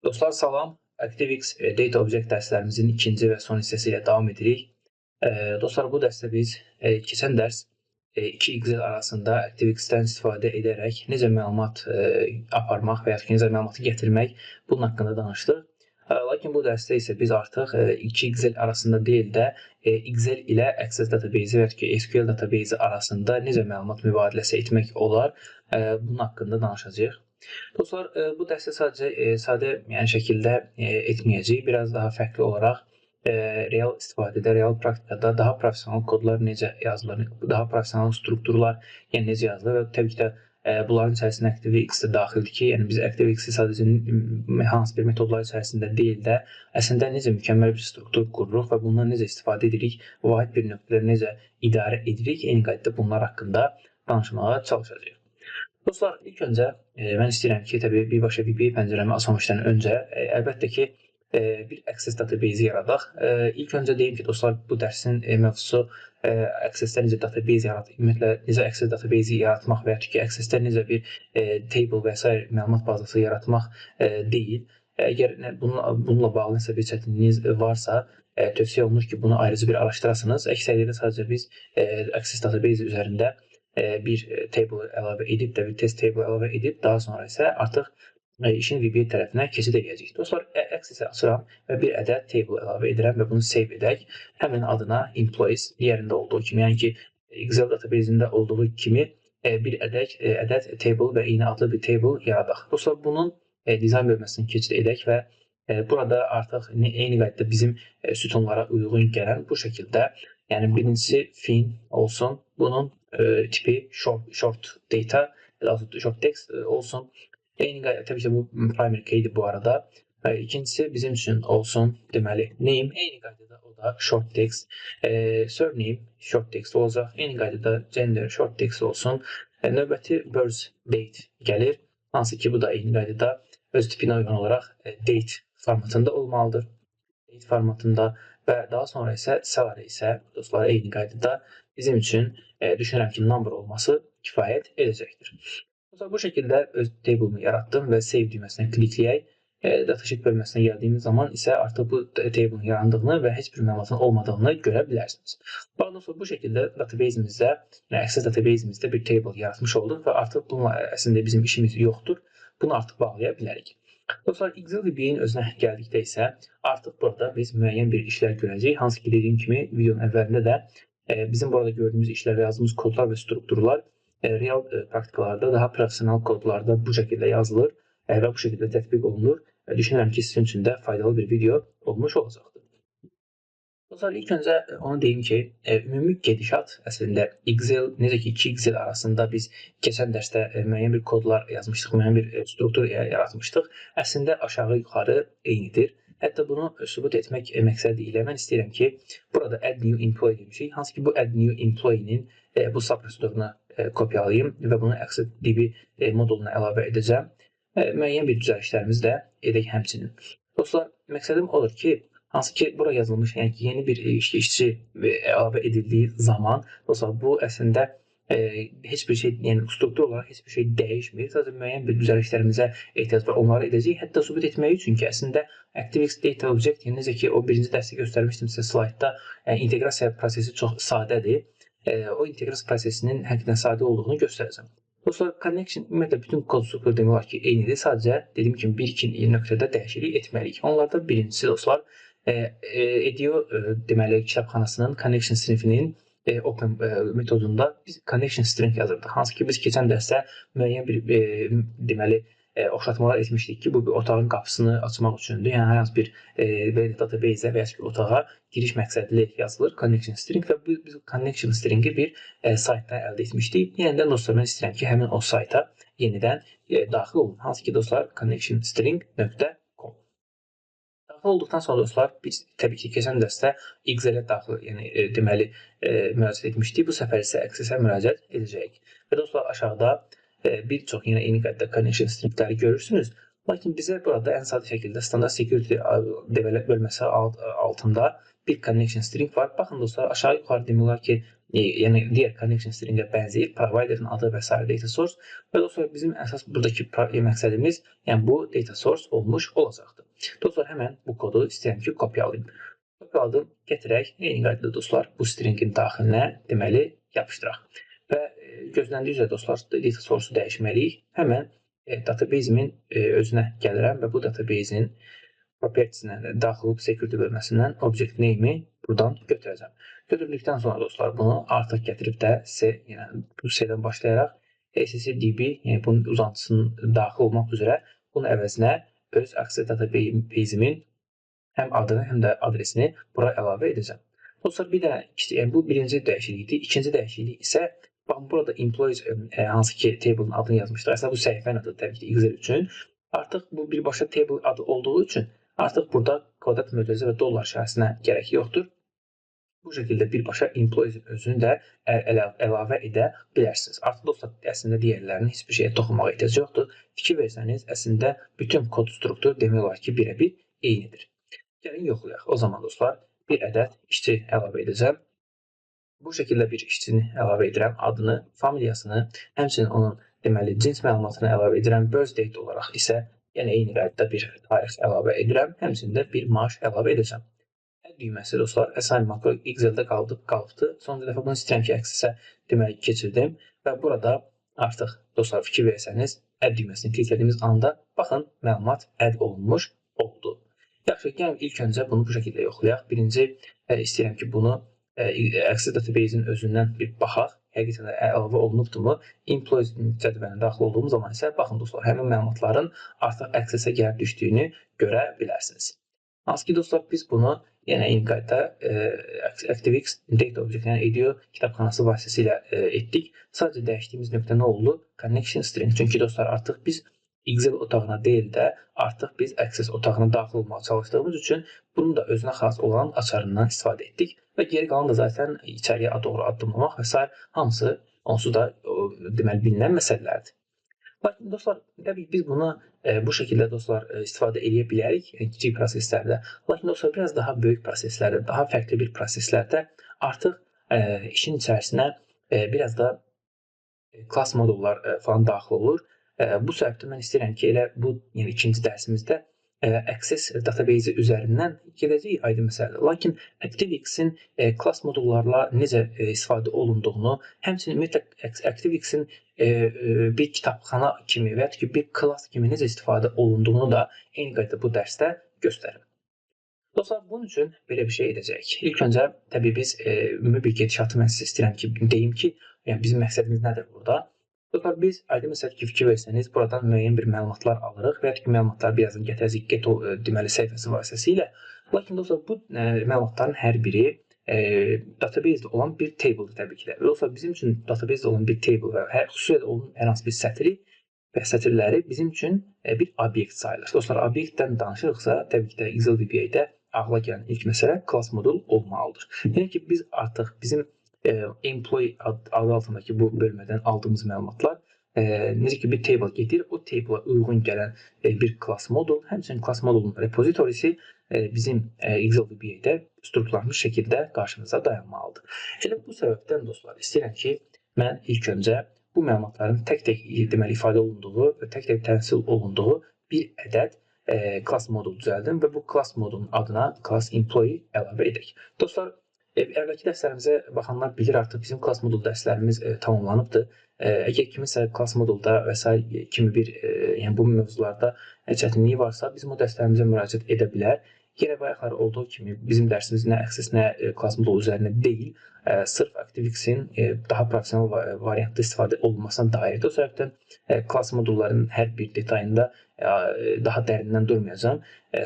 Dostlar salam. ActiveX Data Object dərslərimizin ikinci və son hissəsi ilə davam edirik. Dostlar, bu dərsdə biz keçən dərs 2XL arasında ActiveX-dən istifadə edərək necə məlumat aparmaq və ya necə məlumatı gətirmək bunun haqqında danışdıq. Lakin bu dərsdə isə biz artıq 2XL arasında deyil də XL ilə Access Database və ya SQL Database arasında necə məlumat mübadiləsi etmək olar, bunun haqqında danışacağıq. Dostlar, bu dərsdə sadəcə sadə şəkildə etməyəcəyik. Biraz daha fərqli olaraq real istifadədə, real praktikada daha professional kodlar necə yazılır, daha professional strukturlar necə yazılır və təbii ki də bunların içərisində ActiveX də daxildir ki, yəni biz ActiveX-i sadəcə hansı bir metodlar içərisində deyil də, əslində necə mükəmməl bir struktur qururuq və bundan necə istifadə edirik, vahid bir nöqtələri necə idarə edirik, eyni qaydada bunlar haqqında danışmağa çalışacağıq. Dostlar, ilk öncə mən istəyirəm ki, təbii birbaşa VBA pəncərəmi açmamışdan öncə əlbəttə ki, bir Access Database yaradaq. İlk öncə deyim ki, dostlar, bu dərsin mövzusu Access-də necə database yaratmaq, ümumiyyətlə necə Access Database yaratmaq və ya ki, Access-də necə bir table və s. məlumat bazası yaratmaq deyil. Əgər bununla bağlı nəsə bir çətinliyiniz varsa, tövsiyə olunur ki, bunu ayrıca bir araşdırasınız. Əksəriyyətlə sadəcə biz Access Database üzərində bir table əlavə edib də bir test table əlavə edib, daha sonra isə artıq işin VBA tərəfinə keçid edəcəyik. Dostlar, Access-i açıram və bir ədəd table əlavə edirəm və bunu save edək. Həmin adına employees yerində olduğu kimi, yəni ki, Excel database-ində olduğu kimi bir ədəd table və eyni adlı bir table yaradaq. Dostlar, bunun dizayn bölməsini keçid edək və burada artıq eyni qaydada bizim sütunlara uyğun gələn bu şəkildə, yəni birincisi fin olsun, bunun tipi short data, short text olsun. Eyni qaydada, təbii ki, bu primary keydir bu arada. İkincisi bizim üçün olsun, deməli, name, eyni qaydada o da short text. Surname short text olacaq. Eyni qaydada gender short text olsun. Növbəti birth date gəlir. Hansı ki, bu da eyni qaydada öz tipinə uyğun olaraq date formatında olmalıdır. Date formatında və daha sonra isə salary isə dostlar eyni qaydada bizim üçün düşünürəm ki, number olması kifayət edəcəkdir. Bu şəkildə öz table'ımı yaratdım və save düyməsinə klikləyək. Datasheet bölməsinə gəldiyimiz zaman isə artıq bu table'ın yarandığını və heç bir məlumatın olmadığını görə bilərsiniz. Bax dostlar, bu şəkildə database'imizdə, Access database'imizdə bir table yaratmış olduq və artıq bununla əslində bizim işimiz yoxdur. Bunu artıq bağlaya bilərik. Dostlar, XL VBA-nin özünə gəldikdə isə artıq burada biz müəyyən bir işlər görəcəyik. Hansı ki, dediyim kimi videonun əvvəlində də bizim burada gördüyümüz işlər və yazdığımız kodlar və strukturlar real praktikalarda, daha professional kodlarda bu şəkildə yazılır və bu şəkildə tətbiq olunur. Düşünürəm ki, sizin üçün də faydalı bir video olmuş olacaqdır. Dostlar, ilk öncə onu deyim ki, ümumi gedişat əslində XL, necə ki 2XL arasında biz keçən dərsdə müəyyən bir kodlar yazmışdıq, müəyyən bir struktur yaratmışdıq. Əslində aşağı-yuxarı eynidir. Hətta bunu sübut etmək məqsədi ilə mən istəyirəm ki, burada add new employee demişik. Hansı ki, bu add new employee-nin bu subprosedurunu kopyalayayım və bunu Access DB moduluna əlavə edəcəm. Müəyyən bir düzəlişlərimizi də edək həmçinin. Dostlar, məqsədim odur ki, hansı ki, bura yazılmış, yəni ki, yeni bir işçi əlavə edildiyi zaman, dostlar, bu əslində heç bir şey, yəni struktur olaraq heç bir şey dəyişmir. Sadəcə müəyyən bir düzəlişlərimizə ehtiyac var, onları edəcəyik. Hətta sübut etmək üçün ki, əslində ActiveX Data Object, yəni necə ki, o birinci dərsdə göstərmişdim sizə slaytda, inteqrasiya prosesi çox sadədir. O inteqrasiya prosesinin həqiqətən sadə olduğunu göstərəcəm. Dostlar, connection, ümumiyyətlə, bütün kod struktur demək olar ki, eynidir. Sadəcə, dediyim kimi, bir-iki nöqtədə dəyişiklik etməliyik. Onlardan birincisi, dostlar, Edio, deməli, kitabxanasının connection sinifinin open metodunda biz connection string yazırdıq. Hansı ki, biz keçən dərsdə müəyyən bir, deməli, oxşatmalar etmişdik ki, bu bir otağın qapısını açmaq üçündür. Yəni, hər hansı bir database-ə və ya ki, otağa giriş məqsədli yazılır connection string və biz connection stringi bir saytdan əldə etmişdik. Yenidən dostlar, mən istəyirəm ki, həmin o sayta yenidən daxil olun. Hansı ki, dostlar, connectionstring.com. Daxil olduqdan sonra dostlar, biz təbii ki, keçən dərsdə XL-ə daxil, yəni deməli, müraciət etmişdik. Bu səfər isə Access-ə müraciət edəcəyik. Və dostlar, aşağıda bir çox yenə eyni qaydada connection stringləri görürsünüz. Lakin bizə burada ən sadə şəkildə standart security bölməsi altında bir connection string var. Baxın dostlar, aşağı yuxarı demək olar ki, yəni digər connection stringə bənzəyir. Provider'ın adı və s. data source. Və dostlar, bizim əsas buradakı məqsədimiz, yəni bu data source olmuş olacaqdır. Dostlar, həmən bu kodu istəyirəm ki, kopyalayım. Kopyaladım, gətirək, eyni qaydada dostlar, bu stringin daxilinə deməli yapışdıraq. Və gözləndiyi üzrə dostlar, data source-u dəyişməliyik. Həmən database'imin özünə gəlirəm və bu database'in propertiesine daxil olub security bölməsindən object name'i buradan götürəcəm. Götürdükdən sonra dostlar, bunu artıq gətirib də yəni bu C-dən başlayaraq SSDB, yəni bunun uzantısının daxil olmaq üzrə bunun əvəzinə öz Access database'imin həm adını, həm də adresini bura əlavə edəcəm. Dostlar, bir dənə, yəni bu birinci dəyişiklikdir. İkinci dəyişiklik isə baxın, burada employees hansı ki table'ın adını yazmışdır. Əslində bu səhifənin adı təbii ki Excel üçün. Artıq bu birbaşa table adı olduğu üçün artıq burada kvadrat mötərizə və dollar şərsinə gərək yoxdur. Bu şəkildə birbaşa employees özünü də əlavə edə bilərsiniz. Artıq dostlar, əslində digərlərinin heç bir şeyə toxunmağa ehtiyac yoxdur. Fikir versəniz, əslində bütün kod strukturu demək olar ki, birə-bir eynidir. Gəlin yoxlayaq. O zaman dostlar, bir ədəd işçi əlavə edəcəm. Bu şəkildə bir işçini əlavə edirəm. Adını, familiyasını, həmçinin onun deməli cins məlumatını əlavə edirəm. Birth date olaraq isə, yəni eyni qaydada bir tarix əlavə edirəm. Həmçində bir maaş əlavə edəcəm. Add düyməsi dostlar, assign makro Excel-də qalıbdı. Sonuncu dəfə bunu istəyirəm ki, Access-ə deməli keçirdim və burada artıq dostlar fikir versəniz, add düyməsini kliklədiyimiz anda baxın, məlumat add olunmuş oldu. Yaxşı, gəlin ilk öncə bunu bu şəkildə yoxlayaq. Birinci istəyirəm ki, bunu Access database'in özündən bir baxaq. Həqiqətən də əlavə olunubdurmu? Employees cədvəlinə daxil olduğum zaman isə baxın dostlar, həmin məlumatların artıq Access-ə gəlib düşdüyünü görə bilərsiniz. Hansı ki dostlar, biz bunu yenə eyni qaydada ActiveX Data Object, yəni IDEO kitabxanası vasitəsilə etdik. Sadəcə dəyişdiyimiz nöqtə nə oldu? Connection string. Çünki dostlar, artıq biz Excel otağına deyil də artıq biz Access otağına daxil olmağa çalışdığımız üçün bunun da özünə xas olan açarından istifadə etdik və geri qalan da zaten içəriyə doğru addımlamaq və s. hamısı onsuz da deməli bilinən məsələlərdir. Lakin dostlar, təbii ki biz bunu bu şəkildə dostlar istifadə edə bilərik kiçik proseslərdə. Lakin dostlar, biraz daha böyük proseslərdə, daha fərqli bir proseslərdə artıq işin içərisinə biraz da class modullar falan daxil olur. Bu səbəbdən mən istəyirəm ki, elə bu yəni ikinci dərsimizdə Access database üzərindən gedəcək aydın məsələdir. Lakin ActiveX-in class modullarla necə istifadə olunduğunu, həmçinin ümumiyyətlə ActiveX-in bir kitabxana kimi və ya ki bir class kimi necə istifadə olunduğunu da eyni qaydada bu dərsdə göstərim. Dostlar, bunun üçün belə bir şey edəcəyik. İlk öncə təbii biz ümumi bir gedişatı mən sizə istəyirəm ki, deyim ki, yəni bizim məqsədimiz nədir burada? Dostlar, biz aydın məsələ ki, fikir versəniz, buradan müəyyən bir məlumatlar alırıq və ya ki, məlumatları birazdan gətirəcək Geto deməli səhifəsi vasitəsilə. Lakin dostlar, bu məlumatların hər biri database-də olan bir table-dır təbii ki də. Dostlar, bizim üçün database-də olan bir table və xüsusilə onun hər hansı bir sətri və sətirləri bizim üçün bir obyekt sayılır. Dostlar, obyektdən danışırıqsa, təbii ki də Excel VBA-də ağla gələn ilk məsələ class modul olmalıdır. Yəni ki, biz artıq bizim employee adı altındakı bu bölmədən aldığımız məlumatlar necə ki bir table gedir, o table'a uyğun gələn bir class modul, həmçinin class modulun repozitorisi bizim Excel VBA-də strukturlanmış şəkildə qarşımıza dayanmalıdır. Elə bu səbəbdən dostlar, istəyirəm ki, mən ilk öncə bu məlumatların tək-tək deməli ifadə olunduğu və tək-tək təmsil olunduğu bir ədəd class modul düzəldim və bu class modulun adına class employee əlavə edək. Dostlar, əvvəlki dərslərimizə baxanlar bilir, artıq bizim class modul dərslərimiz tamamlanıbdır. Əgər kiminsə class modulda və s. kimi bir yəni bu mövzularda çətinliyi varsa, bizim o dərslərimizə müraciət edə bilər. Yenə bayaqlar olduğu kimi bizim dərsimiz nə Access, nə class modul üzərində deyil, sırf ActiveX-in daha professional variantda istifadə olunmasına dairdir. O səbəbdən class modulların hər bir detayında daha dərindən durmayacağım.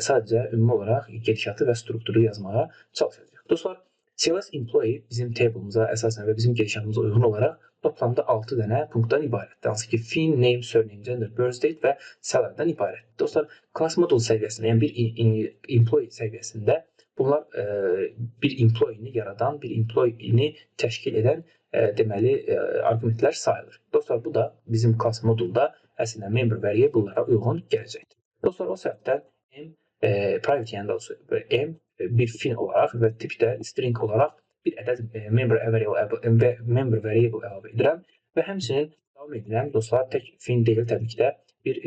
Sadəcə ümumi olaraq gedişatı və strukturu yazmağa çalışacağıq. Dostlar, CLS employee bizim table'ımıza əsasən və bizim gedişatımıza uyğun olaraq toplamda 6 dənə punktdan ibarətdir. Hansı ki, fin, name, surname, gender, birth date və salarydən ibarətdir. Dostlar, class modul səviyyəsində, yəni bir employee səviyyəsində bunlar bir employee-ni yaradan, bir employee-ni təşkil edən deməli arqumentlər sayılır. Dostlar, bu da bizim class modulda əslində member variable-lara uyğun gələcəkdir. Dostlar, o səbəbdən M private, yəni daha doğrusu M bir fin olaraq və tip də string olaraq bir ədəd member variable əlavə edirəm və həmçinin davam edirəm. Dostlar, tək fin deyil, təbii ki də bir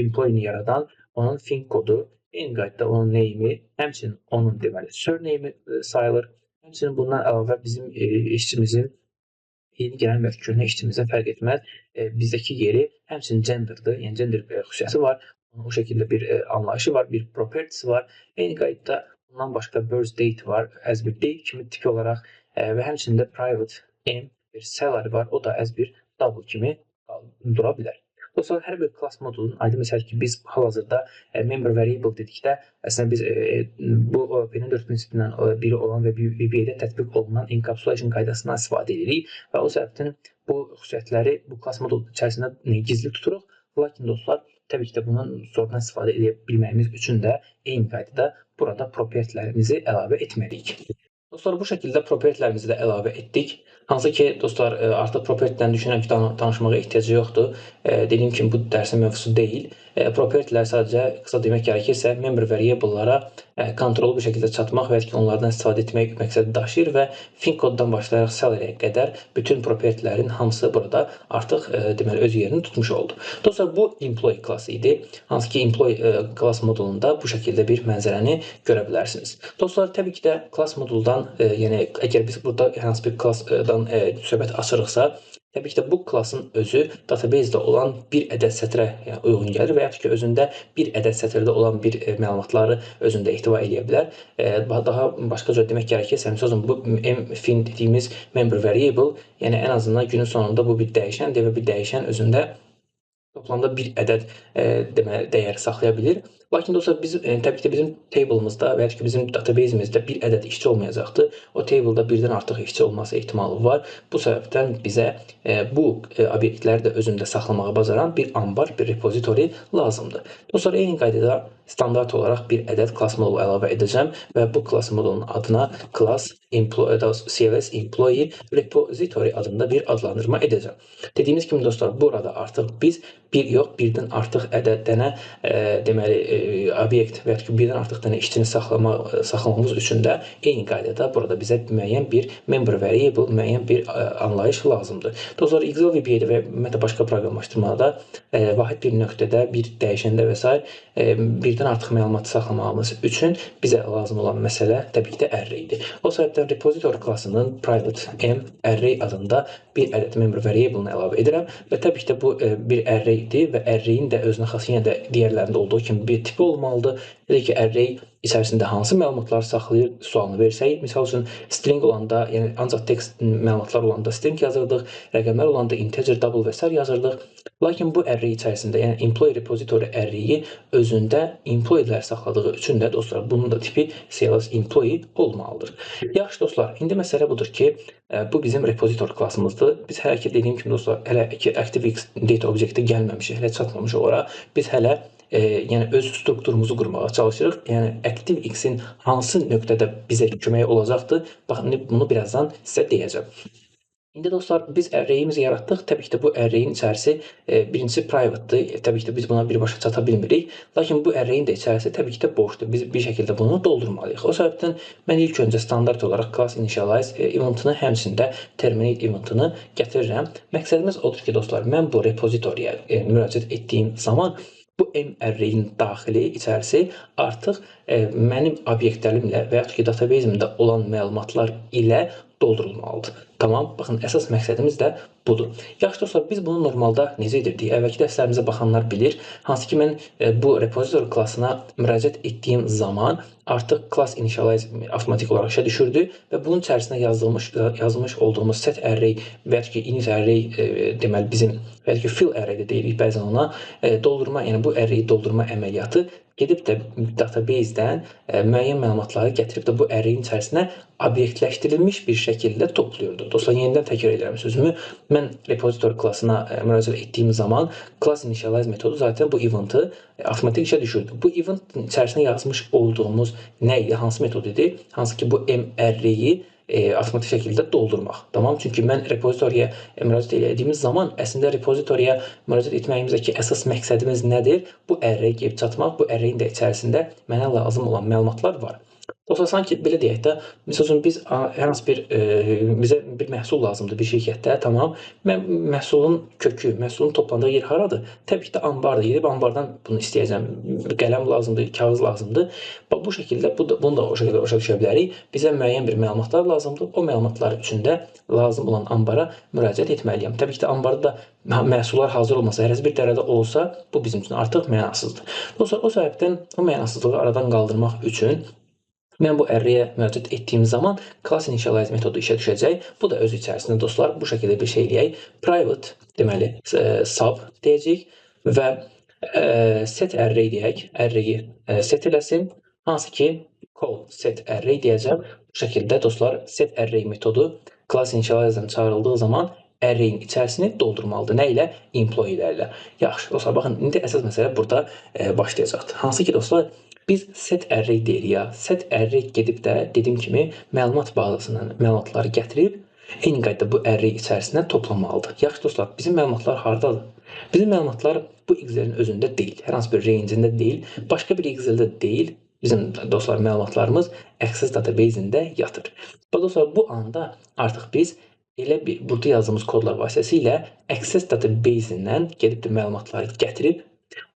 employee-ni yaradan onun fin kodu, eyni qaydada onun name'i, həmçinin onun deməli surname'i sayılır. Həmçinin bundan əlavə bizim işçimizin yeni gələn və köhnə işçimizdən fərq etməz. Bizdəki yeri həmçinin genderdir, yəni gender xüsusiyyəti var. O şəkildə bir anlayışı var, bir property'si var. Eyni qaydada bundan başqa birth date var, as bir date kimi tipi olaraq və həmçinin də private M bir salary var, o da as bir double kimi dura bilər. Dostlar, hər bir class modulun aydın məsəl ki, biz hal-hazırda member variable dedikdə əslində biz bu OOP-nin 4 prinsipindən biri olan və VBA-də tətbiq olunan encapsulation qaydasından istifadə edirik və o səbəbdən bu xüsusiyyətləri bu class modul içərisində gizli tuturuq. Lakin dostlar, təbii ki də bundan sonradan istifadə edə bilməyimiz üçün də eyni qaydada burada propertilərimizi əlavə etməliyik. Dostlar, bu şəkildə propertilərimizi də əlavə etdik. Hansı ki, dostlar, artıq propertidən düşünürəm ki, danışmağa ehtiyacı yoxdur. Dediyim kimi, bu dərsin mövzusu deyil. Propertilər sadəcə, qısa demək gərəkirsə, member variable-lara kontrollu bir şəkildə çatmaq və onlardan istifadə etmək məqsədi daşıyır və fin koddan başlayaraq salary-yə qədər bütün propertilərin hamısı burada artıq deməli öz yerini tutmuş oldu. Dostlar, bu employee klassı idi. Hansı ki, employee class modulunda bu şəkildə bir mənzərəni görə bilərsiniz. Dostlar, təbii ki də class moduldan, yəni əgər biz burada hər hansı bir classdan söhbət açırıqsa, təbii ki də bu klassın özü database-də olan bir ədəd sətrə uyğun gəlir və yaxud ki, özündə bir ədəd sətirdə olan bir məlumatları özündə ehtiva edə bilər. Daha başqa cür demək gərəkirsə, məsələn, bu fin dediyimiz member variable, yəni ən azından günün sonunda bu bir dəyişəndir və bir dəyişən özündə toplamda bir ədəd dəyər saxlaya bilir. Lakin dostlar, təbii ki də bizim table'ımızda və ya ki bizim database-imizdə bir ədəd işçi olmayacaqdır. O table'da birdən artıq işçi olması ehtimalı var. Bu səbəbdən bizə bu obyektləri də özündə saxlamağı bacaran bir ambar, bir repository lazımdır. Dostlar, eyni qaydada standart olaraq bir ədəd class modulu əlavə edəcəm və bu class modulunun adına class CLS employee repository adında bir adlandırma edəcəm. Dediyimiz kimi dostlar, burada artıq biz bir yox, birdən artıq ədəddənə deməli obyekt və ya ki birdən artıq dənə işçini saxlamamız üçün də eyni qaydada burada bizə müəyyən bir member variable, müəyyən bir anlayış lazımdır. Dostlar, Excel VBA-də və ümumiyyətlə başqa proqramlaşdırmada vahid bir nöqtədə, bir dəyişəndə və s. birdən artıq məlumatı saxlamamız üçün bizə lazım olan məsələ təbii ki də array-dir. O səbəbdən repository klassının private M array adında bir ədəd member variable-ını əlavə edirəm və təbii ki də bu bir array-dir və array-in də özünə xas yenə də digərlərində olduğu kimi bir tipi olmalıdır. Dedik ki, array içərisində hansı məlumatlar saxlayır sualını versək, misal üçün string olanda, yəni ancaq text məlumatlar olanda string yazırdıq, rəqəmlər olanda integer, double və s. yazırdıq. Lakin bu array içərisində, yəni employee repository array-i özündə employee-lər saxladığı üçün də dostlar, bunun da tipi CLS employee olmalıdır. Yaxşı dostlar, indi məsələ budur ki, bu bizim repository klassımızdır. Biz hələ ki dediyim kimi dostlar, hələ ki ActiveX data objectə gəlməmişik, hələ çatmamışıq ora. Biz hələ yəni öz strukturumuzu qurmağa çalışırıq. Yəni ActiveX-in hansı nöqtədə bizə kömək olacaqdır? Baxın, bunu birazdan sizə deyəcəm. İndi dostlar, biz array-imizi yaratdıq. Təbii ki də bu array-in içərisi birincisi private-dır. Təbii ki də biz buna birbaşa çata bilmirik. Lakin bu array-in də içərisi təbii ki də boşdur. Biz bir şəkildə bunu doldurmalıyıq. O səbəbdən mən ilk öncə standart olaraq class initialize eventini, həmçində terminate eventini gətirirəm. Məqsədimiz odur ki, dostlar, mən bu repository-yə müraciət etdiyim zaman bu M array-in daxili içərisi artıq mənim obyektlərimlə və yaxud ki database-imdə olan məlumatlar ilə doldurulmalıdır. Tamam, baxın, əsas məqsədimiz də budur. Yaxşı dostlar, biz bunu normalda necə edirdik? Əvvəlki dərslərimizə baxanlar bilir. Hansı ki, mən bu repository klassına müraciət etdiyim zaman artıq class initialize avtomatik olaraq işə düşürdü və bunun içərisində yazılmış olduğumuz set array və ya ki init array deməli bizim və ya ki fill array də deyirik bəzən ona doldurma, yəni bu array doldurma əməliyyatı gedib də database-dən müəyyən məlumatları gətirib də bu array-in içərisinə obyektləşdirilmiş bir şəkildə toplayırdı. Dostlar, yenidən təkrar edirəm sözümü. Mən repository klassına müraciət etdiyim zaman class initialize metodu zaten bu eventi avtomatik işə düşürdü. Bu eventin içərisinə yazmış olduğumuz nə idi? Hansı metod idi? Hansı ki, bu M array-i avtomatik şəkildə doldurmaq. Tamam? Çünki mən repozitoriya müraciət etdiyimiz zaman əslində repozitoriya müraciət etməyimizdəki əsas məqsədimiz nədir? Bu array-yə gəlib çatmaq, bu array-in də içərisində mənə lazım olan məlumatlar var. Dostlar, sanki belə deyək də, məsəl üçün biz hər hansı bir bizə bir məhsul lazımdır bir şirkətdə, tamam. Mən məhsulun kökü, məhsulun toplandığı yer haradır? Təbii ki də anbardır. Gedib anbardan bunu istəyəcəm. Qələm lazımdır, kağız lazımdır. Bax bu şəkildə bunu da o şəkildə başa düşə bilərik. Bizə müəyyən bir məlumatlar lazımdır. O məlumatlar üçün də lazım olan anbara müraciət etməliyəm. Təbii ki də anbarda da məhsullar hazır olmasa, hər bir dərədə olsa, bu bizim üçün artıq mənasızdır. Dostlar, o səbəbdən o mənasızlığı aradan qaldırmaq üçün mən bu array-yə müraciət etdiyim zaman class initialize metodu işə düşəcək. Bu da öz içərisində dostlar bu şəkildə bir şey eləyək. Private, deməli, sub deyəcəyik və set array deyək. Array-i set eləsin. Hansı ki call set array deyəcəm. Bu şəkildə dostlar set array metodu class initialize-dan çağırıldığı zaman array-in içərisini doldurmalıdır. Nə ilə? Employee ilə. Yaxşı, dostlar, baxın, indi əsas məsələ burada başlayacaqdır. Hansı ki dostlar, biz set array deyirik ya. Set array gedib də dediyim kimi məlumat bazasından məlumatları gətirib eyni qaydada bu array içərisinə toplamalıdır. Yaxşı dostlar, bizim məlumatlar hardadır? Bizim məlumatlar bu Excel-in özündə deyil. Hər hansı bir range-ində deyil. Başqa bir Excel-də deyil. Bizim dostlar məlumatlarımız Access database-ində yatır. Dostlar, bu anda artıq biz elə bir burada yazdığımız kodlar vasitəsilə Access database-indən gedib də məlumatları gətirib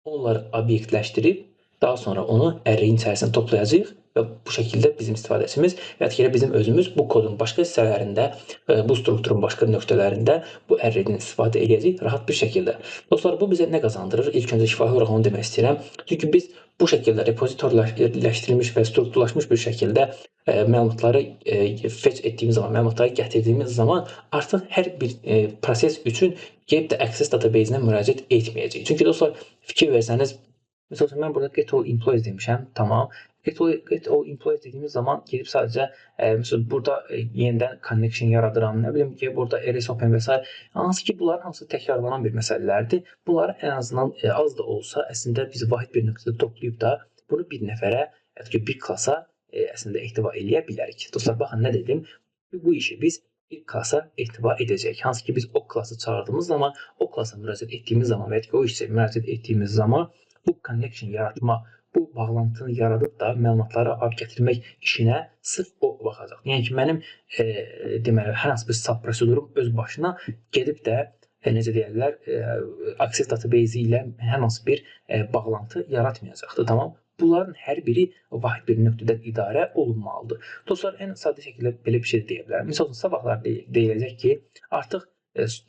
onları obyektləşdirib daha sonra onu array-in içərisində toplayacağıq və bu şəkildə bizim istifadəçimiz və ya bizim özümüz bu kodun başqa hissələrində, bu strukturun başqa nöqtələrində bu array-dən istifadə edəcəyik rahat bir şəkildə. Dostlar, bu bizə nə qazandırır? İlk öncə şifahi olaraq onu demək istəyirəm. Çünki biz bu şəkildə repozitorləşdirilmiş və strukturlaşmış bir şəkildə məlumatları fetch etdiyimiz zaman, məlumatları gətirdiyimiz zaman artıq hər bir proses üçün gəlib də Access database-nə müraciət etməyəcək. Çünki dostlar, fikir versəniz, məsələn, mən burada get all employees demişəm, tamam. Get all employees dediyimiz zaman gedib sadəcə məsələn burada yenidən connection yaradıram, nə bilim ki, burada ls open və s. Hansı ki, bunların hamısı təkrarlanan bir məsələlərdir. Bunları ən azından az da olsa əslində biz vahid bir nöqtədə toplayıb da bunu bir nəfərə, ya ki, bir klasa əslində ehtiva eləyə bilərik. Dostlar, baxın nə dedim? Bu işi biz bir klasa ehtiva edəcək. Hansı ki, biz o klası çağırdığımız zaman, o klasa müraciət etdiyimiz zaman və ya ki, o işə müraciət etdiyimiz zaman bu connection yaratma, bu bağlantını yaradıb da məlumatları apıb gətirmək işinə sırf o baxacaq. Yəni ki, mənim deməli, hər hansı bir sub prosedurum öz başına gedib də necə deyirlər, Access database ilə hər hansı bir bağlantı yaratmayacaqdır, tamam. Bunların hər biri vahid bir nöqtədən idarə olunmalıdır. Dostlar, ən sadə şəkildə belə bir şey deyə bilərəm. Məsələn, sabahlar deyiləcək ki, artıq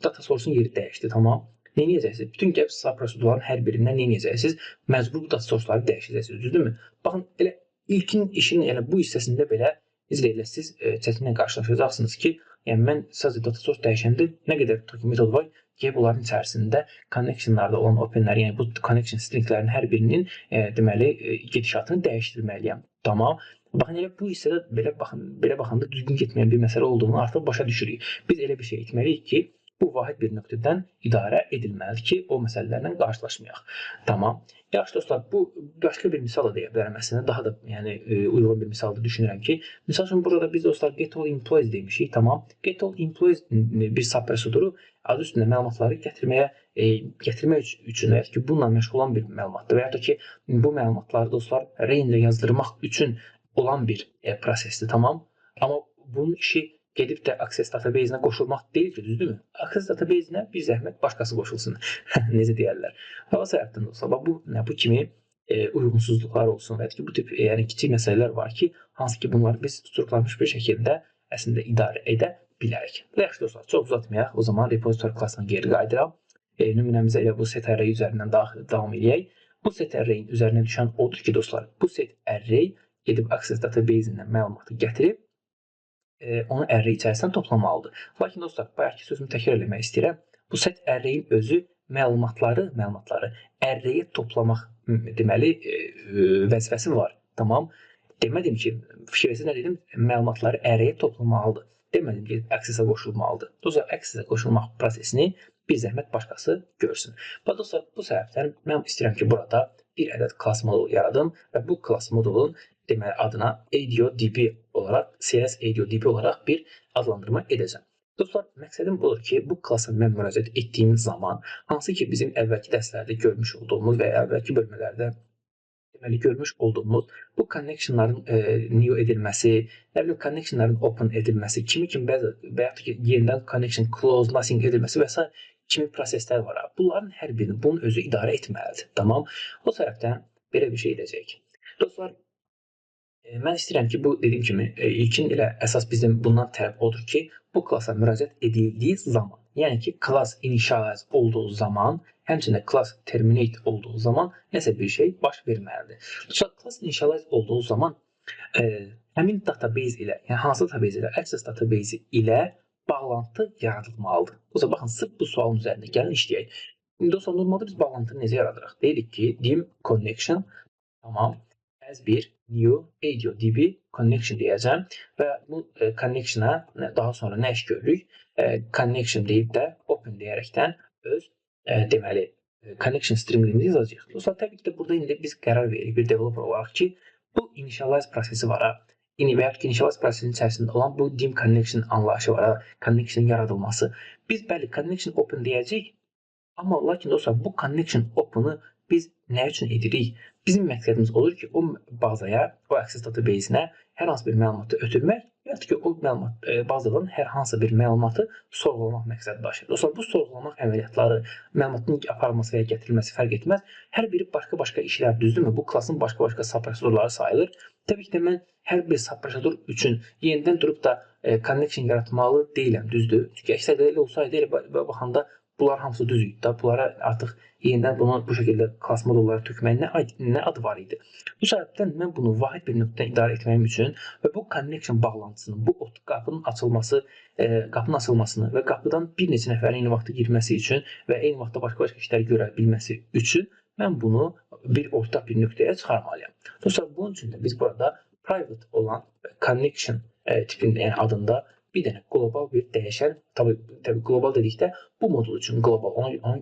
data source-un yeri dəyişdi, tamam. Nə edəcəksiniz? Bütün gəp sub prosedurların hər birindən nə edəcəksiniz? Məcbur bu data source-ları dəyişəcəksiniz, düzdürmü? Baxın, elə ilkin işin yəni bu hissəsində belə necə siz çətinliklə qarşılaşacaqsınız ki, yəni mən sadəcə data source dəyişəndə nə qədər metod var ki, bunların içərisində connectionlarda olan openləri, yəni bu connection stringlərin hər birinin deməli gedişatını dəyişdirməliyəm. Tamam. Baxın, elə bu hissədə belə baxanda düzgün getməyən bir məsələ olduğunu artıq başa düşürük. Biz elə bir şey etməliyik ki, bu vahid bir nöqtədən idarə edilməlidir ki, o məsələlərlə qarşılaşmayaq. Tamam. Yaxşı dostlar, bu başqa bir misal da deyə bilərəm. Əslində daha da yəni uyğun bir misalda düşünürəm ki, misal üçün burada biz dostlar get all employees demişik, tamam. Get all employees bir sub proseduru adı üstündə məlumatları gətirmək üçün və ya ki, bununla məşğul olan bir məlumatdır və ya da ki, bu məlumatları dostlar range-ə yazdırmaq üçün olan bir prosesdir, tamam. Amma bunun işi gedib də Access database-nə qoşulmaq deyil ki, düzdürmü? Access database-nə bir zəhmət başqası qoşulsun. Necə deyərlər? Hava səbəbdən olsa, bu kimi uyğunsuzluqlar olsun və ya ki, bu tip yəni kiçik məsələlər var ki, hansı ki, bunları biz strukturlanmış bir şəkildə əslində idarə edə bilərik. Yaxşı dostlar, çox uzatmayaq. O zaman repository klassına geri qayıdıram. Nümunəmizə elə bu set array üzərindən davam edək. Bu set array-in üzərinə düşən odur ki, dostlar, bu set array gedib Access database-indən məlumatı gətirib onu array içərisində toplamalıdır. Lakin dostlar, bayaqki sözümü təkrar eləmək istəyirəm. Bu set array-in özü məlumatları array-ə toplamaq deməli vəzifəsi var. Tamam. Demədim ki, fikirləşsə nə dedim? Məlumatları array-ə toplamalıdır. Demədim ki, Access-ə qoşulmalıdır. Dostlar, Access-ə qoşulmaq prosesini bir zəhmət başqası görsün. Və dostlar, bu səbəbdən mən istəyirəm ki, burada bir ədəd class modulu yaradım və bu class modulun deməli adına AudioDB olaraq, CS AudioDB olaraq bir adlandırma edəcəm. Dostlar, məqsədim budur ki, bu klasa mən müraciət etdiyim zaman, hansı ki bizim əvvəlki dərslərdə görmüş olduğumuz və ya əvvəlki bölmələrdə deməli görmüş olduğumuz bu connectionların new edilməsi, nə bilim connectionların open edilməsi, kimi və yaxud ki yenidən connection close, nothing edilməsi və s. kimi proseslər var. Bunların hər birini bunun özü idarə etməlidir. Tamam. O səbəbdən belə bir şey edəcəyik. Dostlar, mən istəyirəm ki, bu dediyim kimi ilkin ilə əsas bizim bundan tələb odur ki, bu klasa müraciət edildiyi zaman, yəni ki, class initialize olduğu zaman, həmçinin class terminate olduğu zaman nəsə bir şey baş verməlidir. Class initialize olduğu zaman həmin database ilə, yəni hansı database ilə, Access database ilə bağlantı yaradılmalıdır. Dostlar, baxın, sırf bu sualın üzərində gəlin işləyək. Dostlar, normalda biz bağlantını necə yaradırıq? Deyirik ki, dim connection, tamam, as bir new AudioDB connection deyəcəm və bu connection'a daha sonra nə iş görürük? Connection deyib də open deyərəkdən öz deməli connection stringimizi yazacağıq. Dostlar, təbii ki də burada indi biz qərar veririk bir developer olaraq ki, bu initialize prosesi var. Və yaxud ki, initialize prosesinin içərisində olan bu dim connection anlayışı var, connection'ın yaradılması. Biz bəli connection open deyəcəyik, amma lakin dostlar, bu connection open'ı biz nə üçün edirik? Bizim məqsədimiz olur ki, o bazaya, o Access database-nə hər hansı bir məlumatı ötürmək, və yaxud ki, o bazadan hər hansı bir məlumatı sorğulamaq məqsədi daşıyır. Dostlar, bu sorğulamaq əməliyyatları, məlumatın aparılması və ya gətirilməsi fərq etməz. Hər biri başqa-başqa işlər, düzdürmü? Bu klassın başqa-başqa subprosedurları sayılır. Təbii ki də mən hər bir subprosedur üçün yenidən durub da connection yaratmalı deyiləm, düzdür? Çünki əksər elə olsaydı, elə baxanda bunlar hamısı düz idi da. Bunlara artıq yenidən bunu bu şəkildə class modulları tökməyin nə adı var idi? Bu səbəbdən mən bunu vahid bir nöqtədən idarə etməyim üçün və bu connection bağlantısının, bu qapının açılmasını və qapıdan bir neçə nəfərin eyni vaxtda girməsi üçün və eyni vaxtda başqa-başqa işləri görə bilməsi üçün mən bunu bir ortaq bir nöqtəyə çıxarmalıyam. Dostlar, bunun üçün də biz burada private olan connection tipində, yəni adında bir dənə qlobal bir dəyişən, tabii qlobal dedikdə bu modul üçün qlobal,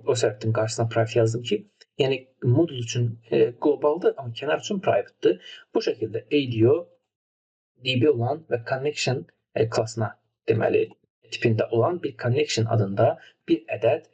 o səbəbdən qarşısına private yazdım ki, yəni modul üçün qlobaldır, amma kənar üçün private'dır. Bu şəkildə AudioDB olan və connection klassına deməli tipində olan bir connection adında bir ədəd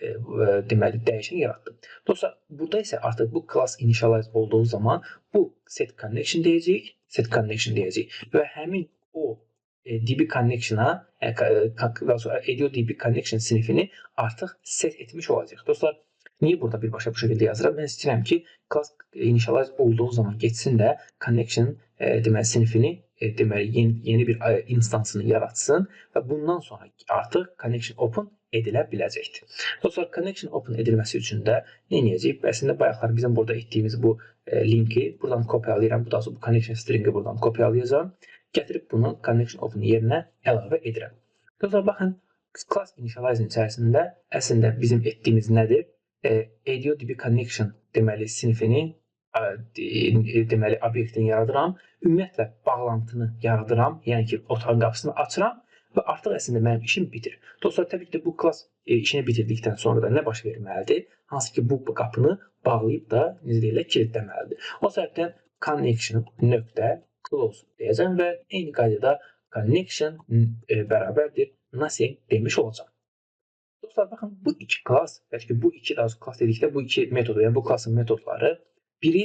deməli dəyişən yaratdım. Dostlar, burada isə artıq bu class initialize olduğu zaman bu set connection deyəcəyik və həmin o DB connection'a, AudioDB connection sinifini artıq set etmiş olacaq. Dostlar, niyə burada birbaşa bu şəkildə yazıram? Mən istəyirəm ki, class initialize olduğu zaman geçsin də connection deməli sinifini deməli yeni bir instansını yaratsın və bundan sonra artıq connection open edilə biləcəkdir. Dostlar, connection open edilməsi üçün də nə edəcəyik? Əslində bayaqlar bizim burada etdiyimiz bu linki buradan kopyalayıram. Bu da bu connection stringi buradan kopyalayacağım. Gətirib bunu connection open yerinə əlavə edirəm. Dostlar, baxın, class initialize içərisində əslində bizim etdiyimiz nədir? AudioDB connection deməli sinifini deməli obyektini yaradıram. Ümumiyyətlə bağlantını yaradıram. Yəni ki, otağın qapısını açıram və artıq əslində mənim işim bitir. Dostlar, təbii ki də bu class işini bitirdikdən sonra da nə baş verməlidir? Hansı ki, bu qapını bağlayıb da necə deyirlər, kilitləməlidir. O səbəbdən connection nöqtə close deyəcəm və eyni qaydada connection bərabərdir nothing demiş olacaq. Dostlar, baxın, bu iki class, bəlkə bu iki daha class dedikdə bu iki metodu, yəni bu classın metodları biri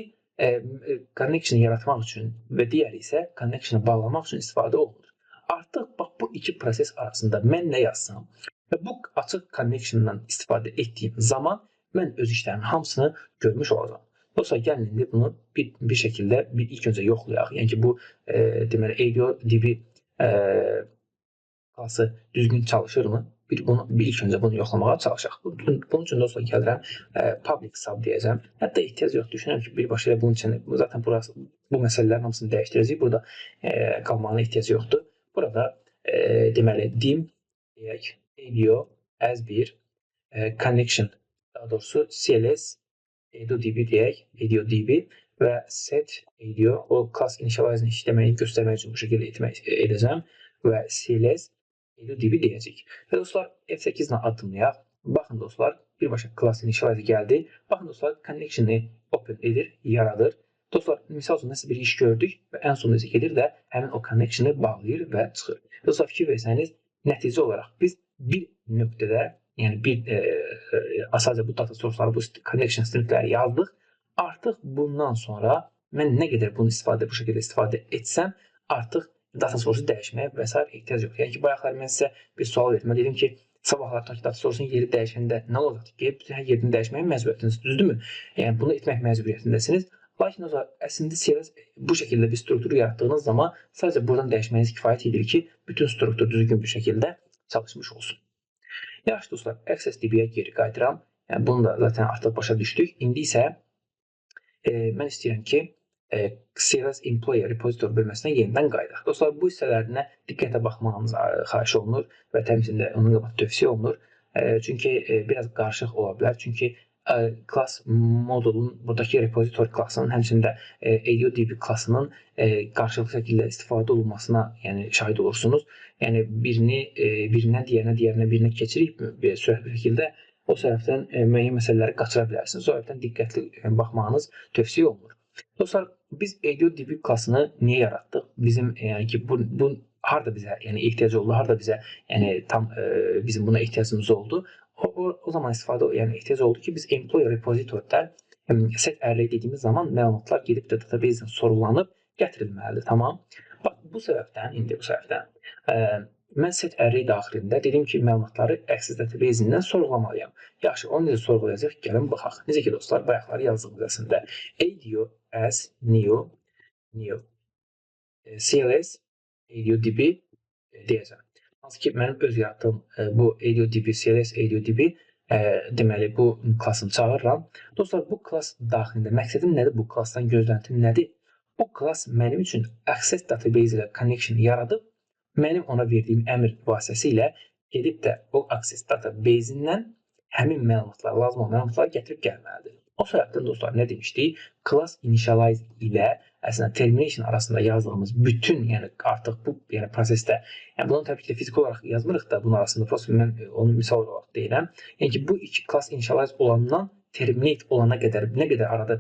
connection yaratmaq üçün və digəri isə connection'ı bağlamaq üçün istifadə olunur. Artıq bax bu iki proses arasında mən nə yazsam və bu açıq connection'dan istifadə etdiyim zaman mən öz işlərimin hamısını görmüş olacağam. Dostlar, gəlin indi bunu bir şəkildə ilk öncə yoxlayaq. Yəni ki, bu deməli AudioDB klası düzgün çalışırmı? İlk öncə bunu yoxlamağa çalışaq. Bunun üçün dostlar gəlirəm public sub deyəcəm. Hətta ehtiyac yox, düşünürəm ki, birbaşa bunun üçün zaten bu məsələlərin hamısını dəyişdirəcəyik. Burada qalmağına ehtiyac yoxdur. Burada deməli dim deyək, audio as bir connection, daha doğrusu CLS AudioDB deyək, AudioDB və set audio, o class initialize işləməyini göstərmək üçün bu şəkildə edəcəm və CLS AudioDB deyəcək. Və dostlar, F8 ilə addımlayaq. Baxın dostlar, birbaşa class initialize gəldi. Baxın dostlar, connection-ı open edir, yaradır. Dostlar, misal üçün nəsə bir iş gördük və ən sonunda isə gedir də həmin o connection-ı bağlayır və çıxır. Dostlar, fikir versəniz, nəticə olaraq biz bir nöqtədə, yəni sadəcə bu data source-ları, bu connection stringləri yazdıq. Artıq bundan sonra mən nə qədər bunu bu şəkildə istifadə etsəm, artıq data source-u dəyişməyə və s. ehtiyac yoxdur. Yəni ki, bayaqlar mən sizə bir sual verdim. Mən dedim ki, sabahlar data source-un yeri dəyişəndə nə olacaq ki, bütün hər yerini dəyişməyə məcburiyyətiniz, düzdürmü? Yəni bunu etmək məcburiyyətindəsiniz. Lakin o zaman əslində CSS bu şəkildə bir strukturu yaratdığınız zaman sadəcə buradan dəyişməyiniz kifayət edir ki, bütün struktur düzgün bir şəkildə çalışmış olsun. Yaxşı dostlar, access-db-yə geri qayıdıram. Yəni bunu da zaten artıq başa düşdük. İndi isə mən istəyirəm ki, CSS employee repository bölməsinə yenidən qayıdaq. Dostlar, bu hissələrinə diqqətlə baxmağınız xahiş olunur və təmsilində onun qabaq tövsiyə olunur. Çünki biraz qarışıq ola bilər. Çünki class modulun, buradakı repository klassının, həmçində AudioDB klassının qarşılıqlı şəkildə istifadə olunmasına şahid olursunuz. Yəni birindən digərinə birinə keçirib sürətli şəkildə o səbəbdən müəyyən məsələləri qaçıra bilərsiniz. O səbəbdən diqqətli baxmağınız tövsiyə olunur. Dostlar, biz AudioDB klassını niyə yaratdıq? Bizim ki, bu harada bizə ehtiyac oldu, harada bizə tam bizim buna ehtiyacımız oldu? O zaman ehtiyac oldu ki, biz employee repository'dən set array dediyimiz zaman məlumatlar gedib də database-dən sorğulanıb gətirilməlidir. Tamam. Bax, bu səbəbdən mən set array daxilində dedim ki, məlumatları Access database-indən sorğulamalıyam. Yaxşı, onu necə sorğulayacaq? Gəlin baxaq. Necə ki, dostlar, bayaqları yazdığımız əslində ADO as new CLS AudioDB deyəcəm. Hansı ki, mənim öz yaratdığım bu AudioDB, CLS AudioDB deməli, bu klassını çağırıram. Dostlar, bu klass daxilində məqsədim nədir? Bu klassdan gözləntim nədir? Bu klass mənim üçün Access database ilə connection yaradıb, mənim ona verdiyim əmr vasitəsilə gedib də o Access database-indən həmin məlumatlar, lazım olan məlumatları gətirib gəlməlidir. O səbəbdən dostlar, nə demişdik? Class initialize ilə əslində termination arasında yazdığımız bütün, artıq bu prosesdə, bunu təbii ki, fiziki olaraq yazmırıq da bunun arasında, prosto mən onu misal olaraq deyirəm. Yəni ki, bu iki class initialize olandan terminate olana qədər, nə qədər arada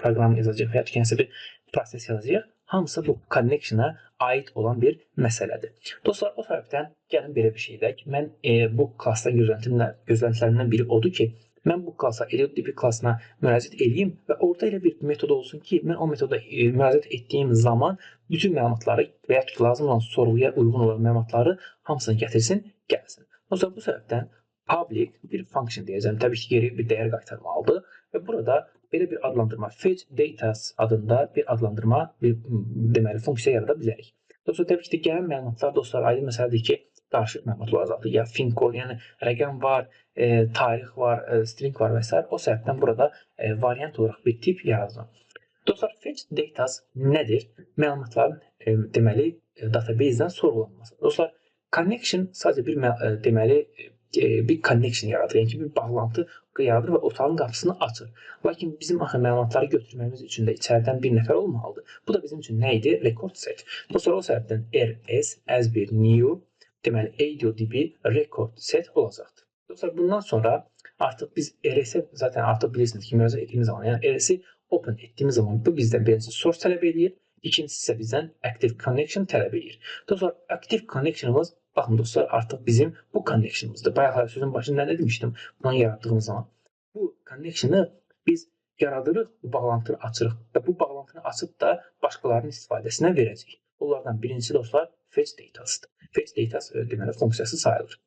proqram yazacaq və ya nəsə bir proses yazacaq, hamısı bu connection-a aid olan bir məsələdir. Dostlar, o səbəbdən gəlin belə bir şey edək. Mən bu klassdan gözləntilərimdən biri odur ki, mən bu klassa, AudioDB klassına müraciət edeyim və orada elə bir metod olsun ki, mən o metoda müraciət etdiyim zaman bütün məlumatları və ya lazım olan sorğuya uyğun olan məlumatları hamısını gətirsin, gəlsin. Dostlar, bu səbəbdən public bir function deyəcəm. Təbii ki, geri bir dəyər qaytarmalıdır və burada belə bir adlandırma, fetch datas adında bir adlandırma, deməli, funksiya yarada bilərik. Dostlar, təbii ki, gələn məlumatlar, dostlar, aydın məsələdir ki, qarışıq məlumat olacaqdır. Ya fin kod, yəni rəqəm var, tarix var, string var və s. O səbəbdən burada variant olaraq bir tip yaradılır. Dostlar, fetch datas nədir? Məlumatların deməli database-dən sorğulanması. Dostlar, connection sadəcə bir connection yaradır. Yəni ki, bir bağlantı yaradır və otağın qapısını açır. Lakin bizim məlumatları götürmemiz üçün də içəridən bir nəfər olmalıdır. Bu da bizim üçün nə idi? Record set. Dostlar, o səbəbdən rs as bir new deməli AudioDB record set olacaqdır. Dostlar, bundan sonra artıq biz RS-ə zaten artıq bilirsiniz ki, müraciət etdiyimiz zaman, yəni RS-i open etdiyimiz zaman bu bizdən birincisi source tələb edir, ikincisi isə bizdən active connection tələb edir. Dostlar, active connection'ımız, baxın dostlar, artıq bizim bu connection'ımızdır. Bayaqlar sözün başında nə demişdim? Bunu yarattığımız zaman. Bu connection'ı biz yaradırıq, bu bağlantını açırıq və bu bağlantını açıb da başqalarının istifadəsinə verəcəyik. Bunlardan birincisi dostlar, fetch datasıdır. Fetch datas deməli funksiyası sayılır.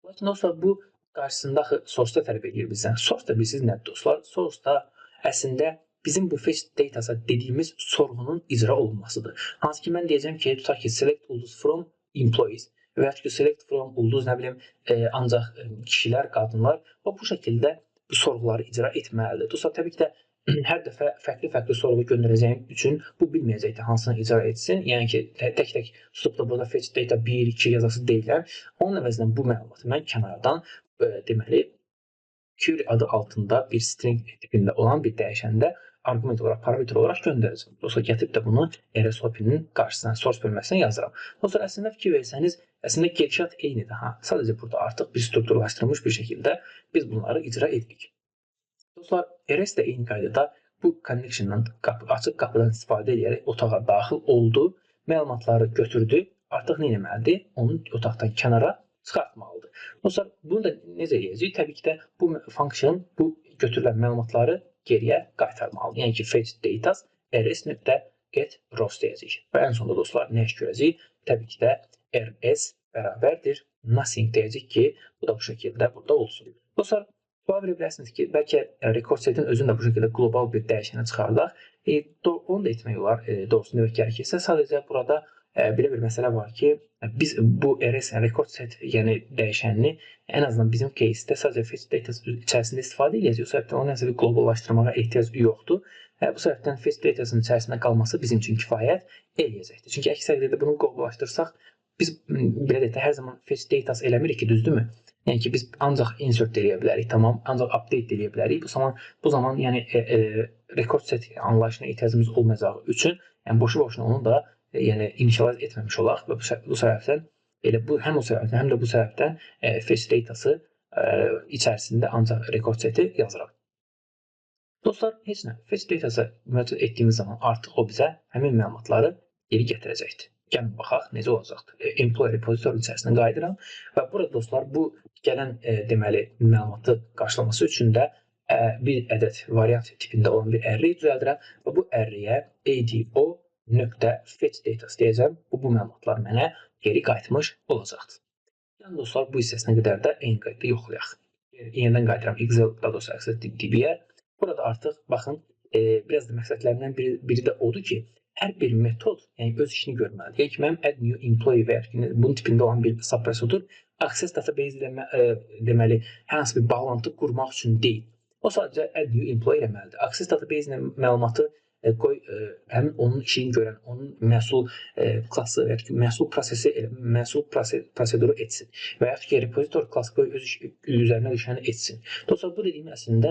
Lakin dostlar, bu qarşısında source-da tələb edir bizdən. Source da bilirsiniz nədir dostlar? Source da əslində bizim bu fetch datasa dediyimiz sorğunun icra olunmasıdır. Hansı ki, mən deyəcəm ki, tutaq ki, select ulduz from employees və ya ki, select from ulduz, nə bilim, ancaq kişilər, qadınlar və bu şəkildə bu sorğuları icra etməlidir. Dostlar, təbii ki də hər dəfə fərqli sorğu göndərəcəyim üçün bu bilməyəcəkdir hansını icra etsin. Yəni ki, tək-tək tutub da burada fetch data 1, 2 yazası deyiləm. Onun əvəzindən bu məlumatı mən kənardan deməli query adı altında bir string tipində olan bir dəyişəndə arqument olaraq, parametr olaraq göndərəcəm. Dostlar, gətirib də bunu RSOP-nin qarşısına, source bölməsinə yazıram. Dostlar, əslində fikir versəniz, əslində gedişat eynidir. Sadəcə burada artıq bir strukturlaşdırılmış bir şəkildə biz bunları icra edirik. Dostlar, RS də eyni qaydada bu connection-dan açıq qapıdan istifadə edərək otağa daxil oldu, məlumatları götürdü, artıq nə etməlidir? Onu otaqdan kənara çıxartmalıdır. Dostlar, bunu da necə edəcəyik? Təbii ki də bu function bu götürülən məlumatları geriyə qaytarmalıdır. Yəni ki, fetch data rs.get rows deyəcəyik. Və ən sonunda dostlar, nə iş görəcəyik? Təbii ki də rs bərabərdir nothing deyəcək ki, bu da bu şəkildə burada olsun. Dostlar, sual verə bilərsiniz ki, bəlkə record setin özünü də bu şəkildə qlobal bir dəyişənə çıxardaq. Onu da etmək olar, doğrusunu demək gərekirsə. Sadəcə burada belə bir məsələ var ki, biz bu rs record set, yəni dəyişənini ən azından bizim case-də sadəcə fetch data içərisində istifadə edəcəyik. O səbəbdən onu nəsə bir qloballaşdırmağa ehtiyac yoxdur. Bu səbəbdən fetch datasının içərisində qalması bizim üçün kifayət eləyəcəkdir. Çünki əks təqdirdə bunu qloballaşdırsaq, biz belə deyək də hər zaman fetch datası eləmirik ki, düzdürmü? Yəni ki, biz ancaq insert eləyə bilərik, tamam, ancaq update eləyə bilərik. Bu zaman yəni record set anlayışına ehtiyacımız olmayacağı üçün, yəni boşu-boşuna onu da yəni initialize etməmiş olaq və bu səbəbdən elə bu həm o səbəbdən, həm də bu səbəbdən fetch datası içərisində ancaq record seti yazırıq. Dostlar, heç nə, fetch datası müraciət etdiyimiz zaman artıq o bizə həmin məlumatları geri gətirəcəkdir. Gəlin baxaq necə olacaqdır. Employee repository içərisinə qayıdıram və burada dostlar bu gələn deməli məlumatı qarşılaması üçün də bir ədəd variant tipində olan bir array düzəldirəm və bu array-yə ado.fetch datası deyəcəm. Bu məlumatlar mənə geri qayıtmış olacaqdır. Yəni dostlar, bu hissəsinə qədər də eyni qaydada yoxlayaq. Yenidən qayıdıram Excel Dados Access DB-yə. Burada artıq baxın, biraz da məqsədlərindən biri də odur ki, hər bir metod yəni öz işini görməlidir. Yəni ki, mənim add new employee və ya bunun tipində olan bir subprosedur Access database ilə deməli hər hansı bir bağlantı qurmaq üçün deyil. O sadəcə add new employee eləməlidir. Access database ilə məlumatı qoy həmin onun işini görən, onun məhsul klassı və ya məhsul prosesi, məhsul proseduru etsin və ya ki, repository klassı qoy öz üzərinə düşəni etsin. Dostlar, bu dediyim əslində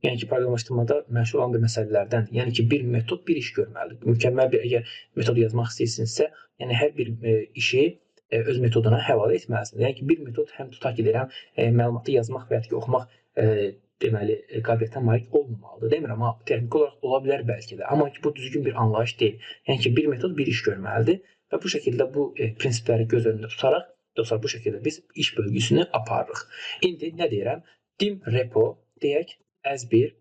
yəni ki, proqramlaşdırmada məşğul olan bir məsələlərdən, yəni ki, bir metod bir iş görməlidir. Mükəmməl bir əgər metod yazmaq istəyirsinizsə, yəni hər bir işi öz metoduna həvalə etməlisiniz. Yəni ki, bir metod həm tutaq ki, deyirəm, məlumatı yazmaq və ya ki, oxumaq deməli, qabiliyyətə malik olmamalıdır. Demirəm, amma texniki olaraq ola bilər bəlkə də. Amma ki, bu düzgün bir anlayış deyil. Yəni ki, bir metod bir iş görməlidir və bu şəkildə bu prinsipləri göz önündə tutaraq, dostlar, bu şəkildə biz iş bölgüsünü aparırıq. İndi nə deyirəm? Dim repo deyək, as bir,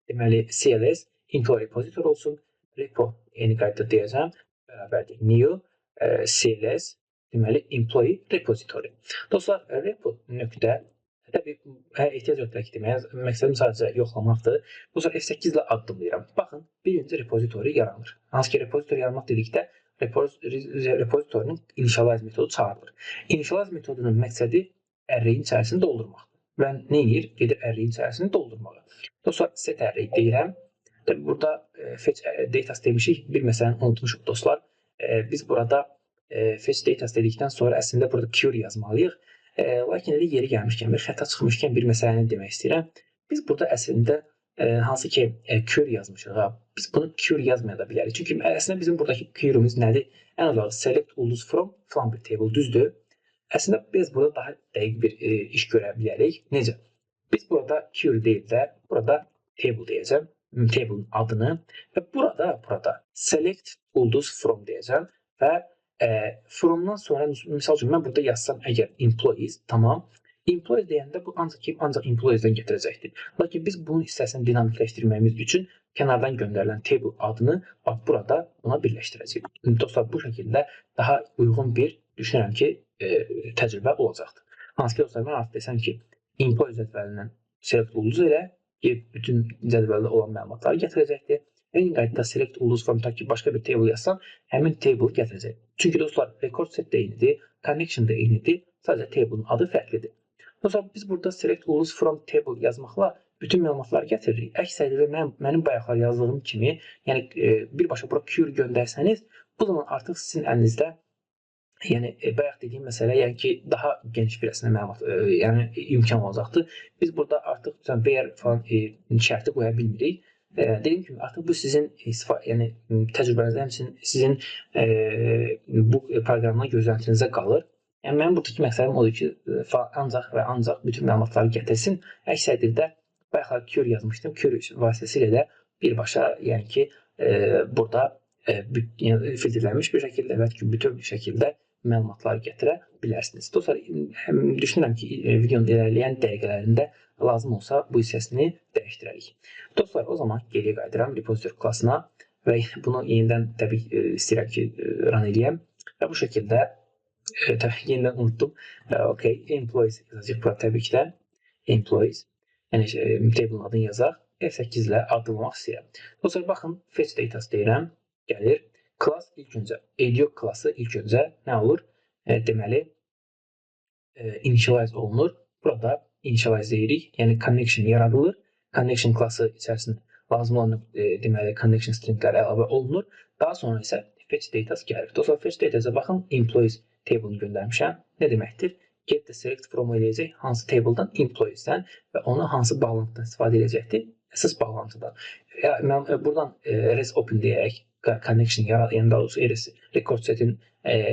deməli, CLS, employee repository olsun, repo yeni qaydada deyəcəm, bərabərdir new, CLS, deməli, employee repository. Dostlar, repo nöqtə, təbii, ehtiyac yoxdur ki, deməyə, məqsədim sadəcə yoxlamaqdır. Dostlar, F8 ilə addımlayıram. Baxın, birinci repository yaranır. Hansı ki, repository yaranmaq dedikdə, repositorinin initialize metodu çağırılır. Initialize metodunun məqsədi array-in içərisini doldurmaqdır. Və nə edir? Gedir array-in içərisini doldurmağa. Dostlar, set array deyirəm. Tabii, burada fetch datası demişik. Bir məsələni unutmuşuq dostlar. Biz burada fetch datası dedikdən sonra əslində burada query yazmalıyıq. Lakin elə yeri gəlmişkən, bir xəta çıxmışkən bir məsələni demək istəyirəm. Biz burada əslində hansı ki query yazmışıq. Biz bunu query yazmaya da bilərik. Çünki əslində bizim buradakı query'miz nədir? Ən azından select ulduz from filan bir table, düzdür? Əslində biz burada daha dəqiq bir iş görə bilərik. Necə? Biz burada query deyil də, burada table deyəcəm. Table'ın adını və burada select ulduz from deyəcəm və fromdan sonra, misal üçün, mən burada yazsam əgər employees, tamam. Employees deyəndə bu ancaq employeesdən gətirəcəkdir. Lakin biz bunun hissəsini dinamikləşdirməyimiz üçün kənardan göndərilən table adını burada ona birləşdirəcəyik. Dostlar, bu şəkildə daha uyğun bir, düşünürəm ki, təcrübə olacaqdır. Hansı ki, dostlar, mən artıq desəm ki, employee cədvəlindən select ulduz elə, bütün cədvəldə olan məlumatları gətirəcəkdir. Eyni qaydada select ulduz from ki, başqa bir table yazsam, həmin table gətirəcək. Çünki dostlar, record set də eynidir, connection da eynidir, sadəcə table'ın adı fərqlidir. Dostlar, biz burada select ulduz from table yazmaqla bütün məlumatları gətiririk. Əks təqdirdə mənim bayaqlar yazdığım kimi, yəni birbaşa bura query göndərsəniz, bu zaman artıq sizin əlinizdə, yəni bayaq dediyim məsələ, yəni ki, daha geniş bir əslində məlumat, yəni imkan olacaqdır. Biz burada artıq where falan şərti qoya bilmirik. Dediyim kimi artıq bu sizin yəni təcrübənizdə, həmçinin sizin bu proqramdan gözləntinizə qalır. Yəni mənim buradakı məqsədim odur ki, ancaq və ancaq bütün məlumatları gətirsin. Əks təqdirdə bayaq query yazmışdım. Query vasitəsilə də birbaşa, yəni ki, burada yəni filtrlənmiş bir şəkildə və ya bütöv bir şəkildə məlumatları gətirə bilərsiniz. Dostlar, düşünürəm ki, videonun irəliləyən dəqiqələrində lazım olsa bu hissəsini dəyişdirərik. Dostlar, o zaman geriyə qayıdıram repository klassına və bunu yenidən təbii istəyirəm ki, run edəyəm və bu şəkildə təbii yenidən unutdum. Okay, employees yazacaq bura təbii ki də employees, yəni table'ın adını yazaq. F8 ilə adlamaq istəyirəm. Dostlar, baxın, fetch datas deyirəm, gəlir. Class ilk öncə, edu klassı ilk öncə nə olur? Deməli, initialize olunur. Burada initialize deyirik, yəni connection yaradılır. Connection klassı içərisində lazım olan deməli connection stringləri əlavə olunur. Daha sonra isə fetch datas gəlir. Dostlar, fetch datasa baxın, employees table-ını göndərmişəm. Nə deməkdir? Get the select from eləyəcək hansı table-dan? Employees-dən və onu hansı bağlantıdan istifadə edəcəkdir? Əsas bağlantıdan. Buradan res open deyərək connection yəni daha doğrusu res record setin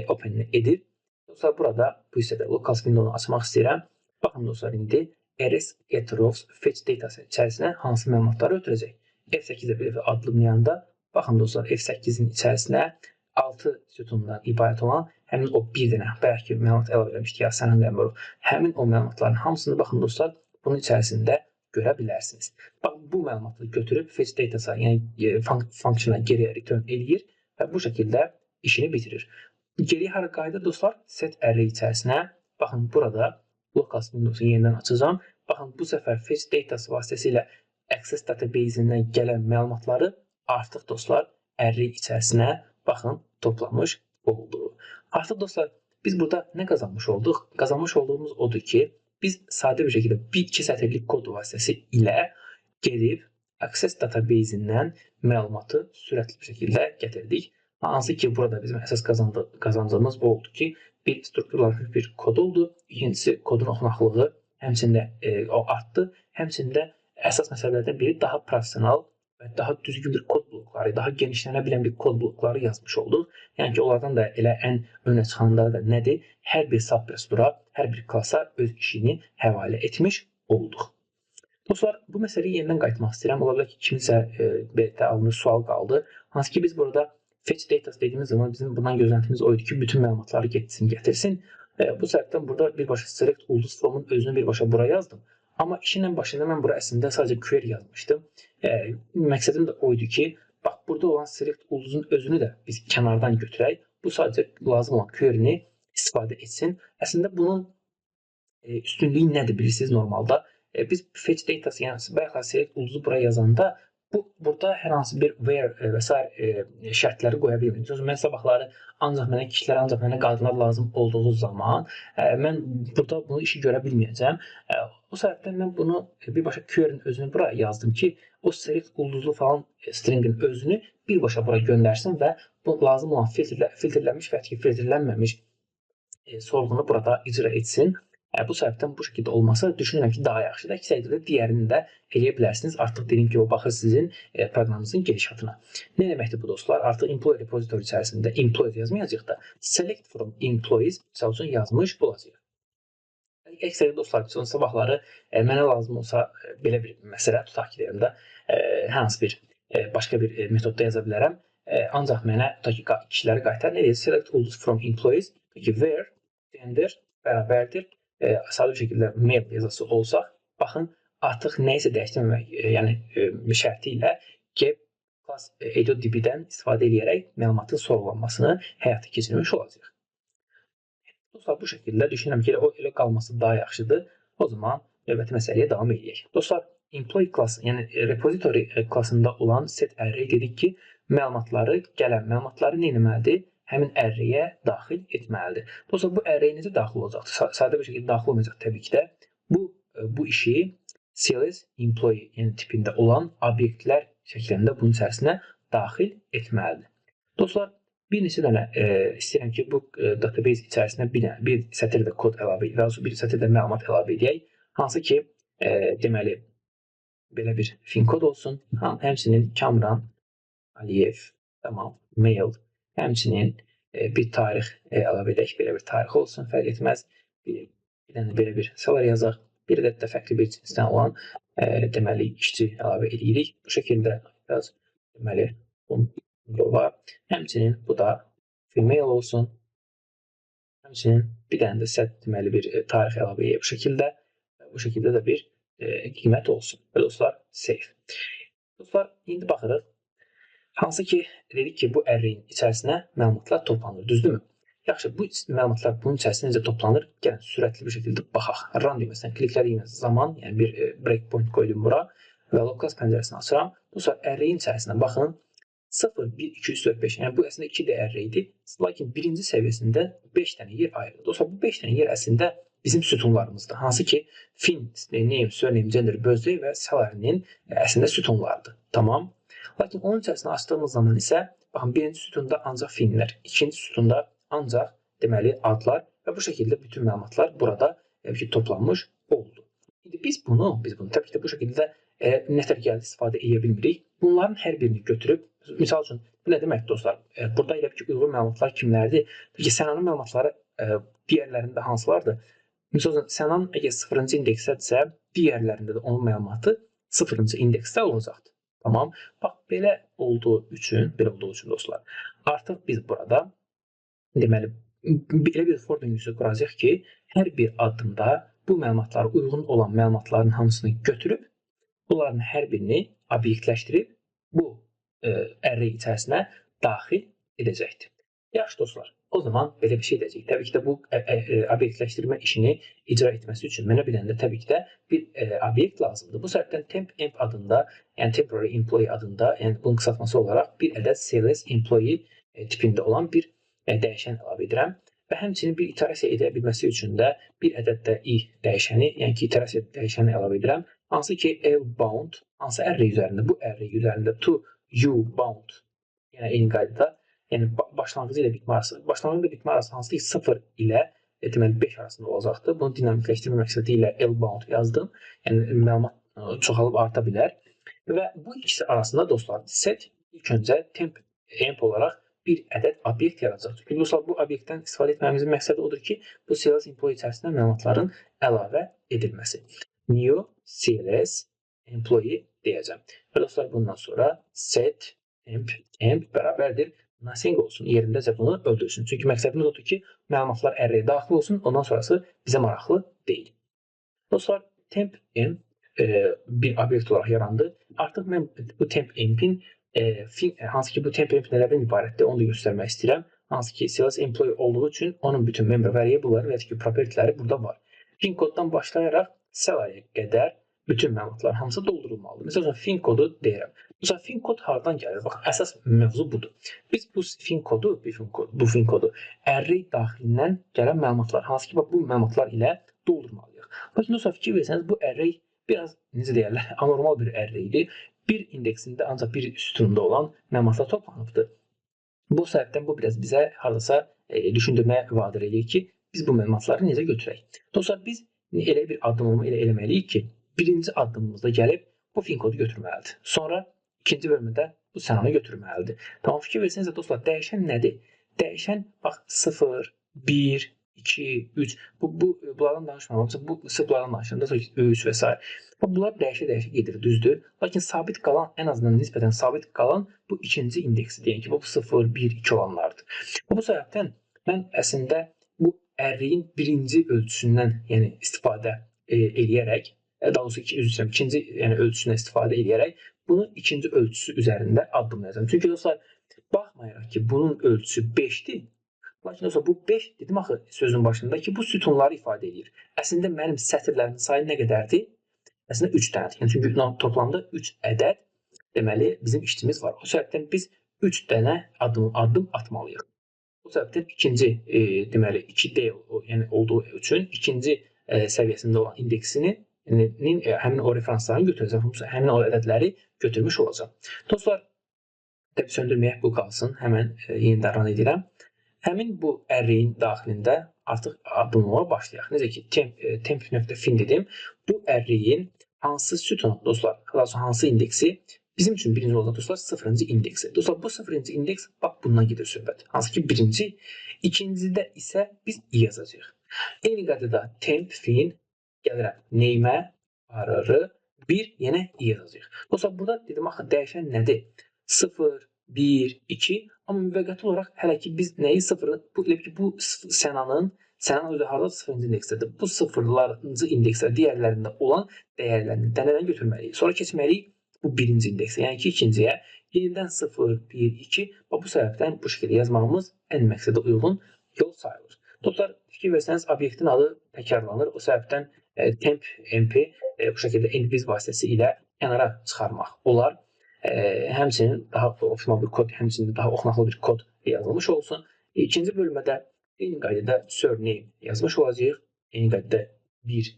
open edir. Dostlar, burada bu hissədə local window-nu açmaq istəyirəm. Baxın dostlar, indi rs get rows fetch datası içərisinə hansı məlumatları ötürəcək. F8-də bir dəfə adlanmayanda, baxın dostlar, F8-in içərisinə 6 sütundan ibarət olan həmin o bir dənə bayaq ki məlumat əlavə etmişdik ya, sənin qəmburu. Həmin o məlumatların hamısını baxın dostlar, bunun içərisində görə bilərsiniz. Bax, bu məlumatı götürüb fetch datasa, yəni funksiyona geriyə return eləyir və bu şəkildə işini bitirir. Geriyə hara qayıdır dostlar? Set array içərisinə. Baxın, burada local window-u yenidən açacağım. Baxın, bu səfər fetch datası vasitəsilə access database-indən gələn məlumatları artıq dostlar array içərisinə baxın toplamış oldu. Artıq dostlar, biz burada nə qazanmış olduq? Qazanmış olduğumuz odur ki, biz sadə bir şəkildə 1-2 sətirlik kod vasitəsi ilə gedib access database-indən məlumatı sürətli bir şəkildə gətirdik. Hansı ki, burada bizim əsas qazancımız bu oldu ki, bir strukturlaşmış bir kod oldu. İkincisi, kodun oxunaqlığı həmçində o artdı. Həmçində əsas məsələlərdən biri daha professional və daha düzgün bir kod blokları, daha genişlənə bilən bir kod blokları yazmış olduq. Yəni ki, onlardan da elə ən önə çıxanları da nədir? Hər bir subprocedura, hər bir klasa öz işini həvalə etmiş olduq. Dostlar, bu məsələyə yenidən qayıtmaq istəyirəm. Ola bilər ki, kimisə belə alınır, sual qaldı. Hansı ki, biz burada fetch datas dediğimiz zaman bizim bundan gözləntimiz oydu ki, bütün məlumatları getsin, gətirsin. Bu səbəbdən burada birbaşa select ulduz from'un özünü birbaşa bura yazdım. Amma işin ən başında mən bura əslində sadəcə query yazmışdım. Məqsədim də oydu ki, bax, burada olan select ulduzun özünü də biz kənardan götürək. Bu sadəcə lazım olan query-ni istifadə etsin. Əslində bunun üstünlüyü nədir bilirsiniz normalda? Biz fetch datası, yəni bayaq select ulduzu bura yazanda burada hər hansı bir where və s. şərtləri qoya bilmirik. Mən sabahları ancaq mənə kişilər, ancaq mənə qadınlar lazım olduğu zaman mən burada bunu işi görə bilməyəcəm. O səbəbdən mən bunu birbaşa query-nin özünü bura yazdım ki, o select ulduzlu falan stringin özünü birbaşa bura göndərsin və bu lazım olan filtrlənmiş və ya filtrlənməmiş sorğunu burada icra etsin. Bu səbəbdən bu şəkildə olması düşünürəm ki, daha yaxşıdır. Əks təqdirdə digərini də eləyə bilərsiniz. Artıq dediyim kimi, o baxır sizin proqramınızın gedişatına. Nə deməkdir bu dostlar? Artıq employee repository içərisində employees yazmayacaq da select from employees misal üçün yazmış olacaq. Əks təqdirdə dostlar, son sabahları mənə lazım olsa belə bir məsələ tutaq ki, deyirəm də, hər hansı bir başqa bir metodda yaza bilərəm. Ancaq mənə tutaq ki, kişiləri qaytar. Nə deyir? Select ulduz from employees. Where gender bərabərdir. Sadə bir şəkildə mail yazısı olsaq, baxın, artıq nəyisə dəyişdirməmək, yəni şərti ilə get class edu-db-dən istifadə edərək məlumatın sorğulanmasını həyata keçirmiş olacaq. Dostlar, bu şəkildə düşünürəm ki, elə qalması daha yaxşıdır. O zaman növbəti məsələyə davam edək. Dostlar, employee klassı, yəni repository klassında olan set array dedik ki, gələn məlumatları nə etməlidir? Həmin array-yə daxil etməlidir. Dostlar, bu array necə daxil olacaqdır? Sadə bir şəkildə daxil olmayacaq təbii ki də. Bu işi CLS employee yəni tipində olan obyektlər şəklində bunun içərisinə daxil etməlidir. Dostlar, bir neçə dənə istəyirəm ki, bu database içərisinə bir sətir də kod əlavə edək, bir sətir də məlumat əlavə edək. Hansı ki, deməli, belə bir fin kod olsun. Həmçinin Kamran Aliyev, tamam, mail. Həmçinin bir tarix əlavə edək. Belə bir tarix olsun, fərq etməz. Bir dənə belə bir salar yazaq. Bir ədəd də fərqli bir cinsdən olan deməli işçi əlavə edirik. Bu şəkildə biraz deməli var. Həmçinin bu da female olsun. Həmçinin bir dənə də set deməli bir tarix əlavə edək bu şəkildə. Bu şəkildə də bir qiymət olsun. Və dostlar, save. Dostlar, indi baxırıq. Hansı ki, dedik ki, bu array-in içərisinə məlumatlar toplanır, düzdürmü? Yaxşı, bu məlumatlar bunun içərisində necə toplanır? Gəlin, sürətli bir şəkildə baxaq. Run düyməsindən kliklədiyim zaman, yəni bir breakpoint qoydum bura və localhost pəncərəsini açıram. Dostlar, array-in içərisinə baxın. 0, 1, 2, 3, 4, 5. Yəni bu əslində 2D array-dir. Lakin birinci səviyyəsində 5 dənə yer ayrılır. Dostlar, bu 5 dənə yer əslində bizim sütunlarımızdır. Hansı ki, fin, name, surname, gender, birthday və salary-nin əslində sütunlarıdır. Tamam. Lakin onun içərisində açdığımız zaman isə, baxın, birinci sütunda ancaq finlər, ikinci sütunda ancaq deməli adlar və bu şəkildə bütün məlumatlar burada toplanmış oldu. İndi biz bunu təbii ki də bu şəkildə nətər gəldi istifadə edə bilmirik. Bunların hər birini götürüb, misal üçün, bu nə deməkdir dostlar? Burada elə ki, uyğun məlumatlar kimlərdir? Peki, sənanın məlumatları digərlərində hansılardır? Misal üçün, sənan əgər 0-cı indeksdədirsə, digərlərində də onun məlumatı 0-cı indeksdə olacaqdır. Tamam. Bax, belə olduğu üçün dostlar, artıq biz burada deməli belə bir for döngüsü quracaq ki, hər bir addımda bu məlumatlara uyğun olan məlumatların hamısını götürüb, bunların hər birini obyektləşdirib bu array içərisinə daxil edəcəkdir. Yaxşı dostlar, o zaman belə bir şey edəcək. Təbii ki də bu obyektləşdirmə işini icra etməsi üçün mənə bir dənə də təbii ki də bir obyekt lazımdır. Bu səbəbdən temp adında, yəni temporary employee adında, yəni bunun qısaltması olaraq bir ədəd CLS employee tipində olan bir dəyişən əlavə edirəm. Və həmçinin bir iterasiya edə bilməsi üçün də bir ədəd də i dəyişəni, yəni ki, iterasiya dəyişəni əlavə edirəm. Hansı ki, L-bound, hansı array üzərində, bu array üzərində to U-bound, yəni eyni qaydada, yəni başlanğıcı ilə bitmə arası, başlanğıcı ilə bitmə arası hansı ki 0 ilə deməli 5 arasında olacaqdır. Bunu dinamikləşdirmə məqsədi ilə L-bound yazdım. Yəni məlumat çoxalıb arta bilər. Və bu ikisi arasında dostlar set ilk öncə temp olaraq bir ədəd obyekt yaradacaqdır. Çünki dostlar, bu obyektdən istifadə etməyimizin məqsədi odur ki, bu CLS employee içərisində məlumatların əlavə edilməsi. New CLS employee deyəcəm. Və dostlar, bundan sonra set temp bərabərdir nothing olsun, yerindəcə bunu öldürsün. Çünki məqsədimiz odur ki, məlumatlar array'ə daxil olsun, ondan sonrası bizə maraqlı deyil. Dostlar, temp bir obyekt olaraq yarandı. Artıq mən bu temp emp'in hansı ki bu temp emp nələrdən ibarətdir, onu da göstərmək istəyirəm. Hansı ki CLS employee olduğu üçün onun bütün member variable'ları və ya property'ləri burada var. Fin koddan başlayaraq salary'ə qədər bütün məlumatlar hamısı doldurulmalıdır. Məsələn, fin kodu deyirəm. Məsələn, fin kod hardan gəlir? Bax, əsas mövzu budur. Biz bu fin kodu array daxilindən gələn məlumatlar, hansı ki bu məlumatlar ilə doldurmalıyıq. Lakin dostlar, fikir versəniz, bu array biraz, necə deyərlər, anormal bir arraydir. Bir indeksində ancaq bir sütununda olan məlumatlar toplanıbdır. Bu səbəbdən bu biraz bizə hardasa düşündürməyə vadir eləyir ki, biz bu məlumatları necə götürək? Dostlar, biz elə bir addımlama eləməliyik ki, birinci addımımızda gəlib bu fin kodu götürməlidir. Sonra ikinci bölümdə bu sənanı götürməlidir. Tamam, fikir versəniz də dostlar, dəyişən nədir? Dəyişən, bax, 0, 1, 2, 3, bunlardan danışmıram. Bu sıfırlardan danışıram, 3 və s. Bunlar dəyişə gedir, düzdür. Lakin sabit qalan, ən azından nisbətən sabit qalan bu ikinci indeksi deyək ki, bu 0, 1, 2 olanlardır. Bu səbəbdən mən əslində bu array'in birinci ölçüsündən, yəni istifadə eləyərək, daha doğrusu ikinci ölçüsündən istifadə edərək bunu ikinci ölçüsü üzərində addımlayacağım. Çünki dostlar, baxmayaraq ki, bunun ölçüsü 5'dir. Lakin dostlar, bu 5 dedim axı sözün başında ki, bu sütunları ifadə edir. Əslində mənim sətirlərimin sayı nə qədərdir? Əslində 3 dənədir. Yəni, çünki toplamda 3 ədəd deməli bizim işçimiz var. O səbəbdən biz 3 dənə addım atmalıyıq. O səbəbdən ikinci deməli 2D yəni olduğu üçün ikinci səviyyəsində olan indeksinin həmin o referanslarını götürəcəm. Həmin o ədədləri götürmüş olacaq. Dostlar, təbii söndürməyək bu qalsın. Həmən yenidən run edirəm. Həmin bu array'in daxilində artıq addımlamağa başlayaq. Necə ki, temp.fin dedim. Bu array'in hansı sütun dostlar, daha sonra hansı indeksi bizim üçün birinci olacaq dostlar 0-cı indeksi. Dostlar bu 0-cı indeks bax bundan gedir söhbət. Hansı ki birinci, ikincidə isə biz i yazacağıq. Eyni qaydada temp fin gəlirəm name, ararı, 1 yenə i yazacağıq. Dostlar burada dedim axı dəyişən nədir? 0, 1, 2 amma müvəqqəti olaraq hələ ki biz nəyi 0 bu sənanın özü harada 0-cı indeksdədir. Bu 0-cı indekslər digərlərində olan dəyərlərini dənədən götürməliyik. Sonra keçməliyik bu birinci indeksə, yəni ki ikinciyə. Yenidən 0, 1, 2 və bu səbəbdən bu şəkildə yazmağımız ən məqsədə uyğun yol sayılır. Dostlar, fikir versəniz, obyektin adı təkrarlanır. O səbəbdən temp, mp bu şəkildə end-biz vasitəsilə kənara çıxarmaq olar. Həmçinin daha optimal bir kod, həmçinin daha oxunaqlı bir kod yazılmış olsun. İkinci bölmədə eyni qaydada surname yazmış olacağıq. Eyni qaydada bir,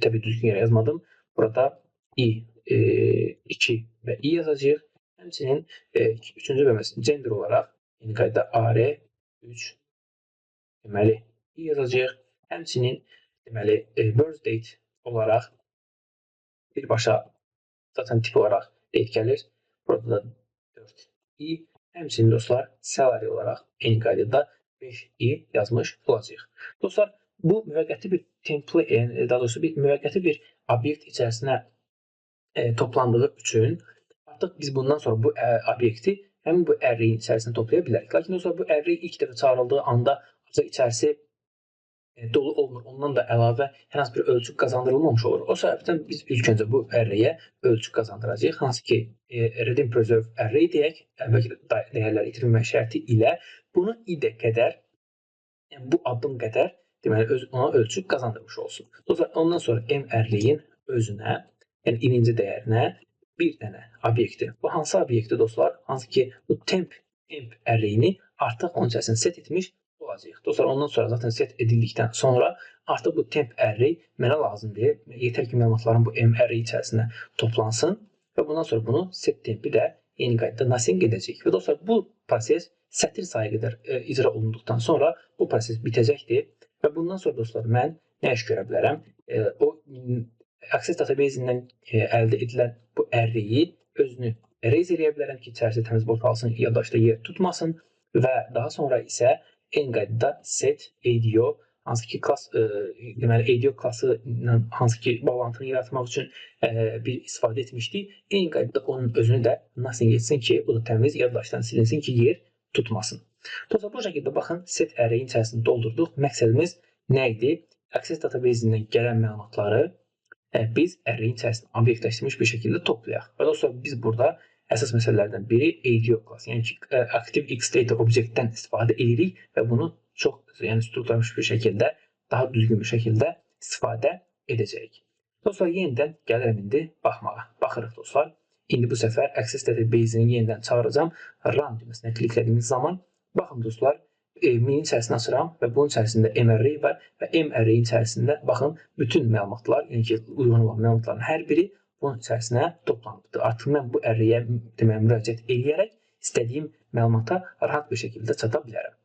təbii düzgün yerə yazmadım. Burada i, 2 və i yazacağıq. Həmçinin üçüncü bölməsi gender olaraq eyni qaydada ar, 3 deməli i yazacağıq. Həmçinin deməli birth date olaraq birbaşa zaten tip olaraq date gəlir. Burada da 4 i. Həmçinin dostlar salary olaraq eyni qaydada 5i yazmış olacağıq. Dostlar, bu müvəqqəti bir template, daha doğrusu bir müvəqqəti bir obyekt içərisinə toplandığı üçün artıq biz bundan sonra bu obyekti həmin bu array içərisində toplaya bilərik. Lakin dostlar, bu array ilk dəfə çağırıldığı anda içərisi dolu olmur. Ondan da əlavə hər hansı bir ölçü qazandırılmamış olur. O səbəbdən biz ilk öncə bu array'ə ölçü qazandıracağıq. Hansı ki redeem preserve array deyək, əvvəlki dəyərlər itirilmə şərti ilə bunu i-də qədər, yəni bu addım qədər deməli ona ölçü qazandırmış olsun. Dostlar, ondan sonra m array'in özünə, yəni ininci dəyərinə bir dənə obyekti. Bu hansı obyekti dostlar? Hansı ki bu temp array'ini artıq onun içərisində set etmiş olacaq. Dostlar, ondan sonra zaten set edildikdən sonra artıq bu temp array mənə lazımdır. Yetər ki məlumatların bu m array içərisində toplansın və bundan sonra bunu set tempi də eyni qaydada nothing edəcək. Və dostlar, bu proses sətir sayı qədər icra olunduqdan sonra bu proses bitəcəkdir və bundan sonra dostlar mən nə iş görə bilərəm? O Access database-indən əldə edilən bu array-i özünü erase edə bilərəm ki, içərisi təmiz boşalsın, yaddaşda yer tutmasın və daha sonra isə eyni qaydada set ADO, hansı ki class, deməli ADO klası ilə hansı ki bağlantını yaratmaq üçün bir istifadə etmişdik. Eyni qaydada onun özünü də nothing etsin ki, o da təmiz yaddaşdan silinsin ki, yer tutmasın. Dostlar, bu şəkildə baxın, set array-in içərisini doldurduq. Məqsədimiz nə idi? Access database-indən gələn məlumatları biz array-in içərisində obyektləşdirilmiş bir şəkildə toplayaq. Və dostlar, biz burada əsas məsələlərdən biri ADO klası, yəni ki, Active X Data obyektdən istifadə edirik və bunu çox strukturlaşmış bir şəkildə, daha düzgün bir şəkildə istifadə edəcəyik. Dostlar, yenidən gəlirəm indi baxmağa. Baxırıq dostlar. İndi bu səfər Access database-ini yenidən çağıracağım. Run düyməsinə kliklədiyimiz zaman, baxın dostlar, min içərisində açıram və bunun içərisində m-array var və m-array içərisində baxın bütün məlumatlar, yəni ki, uyğun olan məlumatların hər biri bunun içərisinə toplanıbdır. Artıq mən bu array-yə müraciət edərək istədiyim məlumata rahat bir şəkildə çata bilərəm.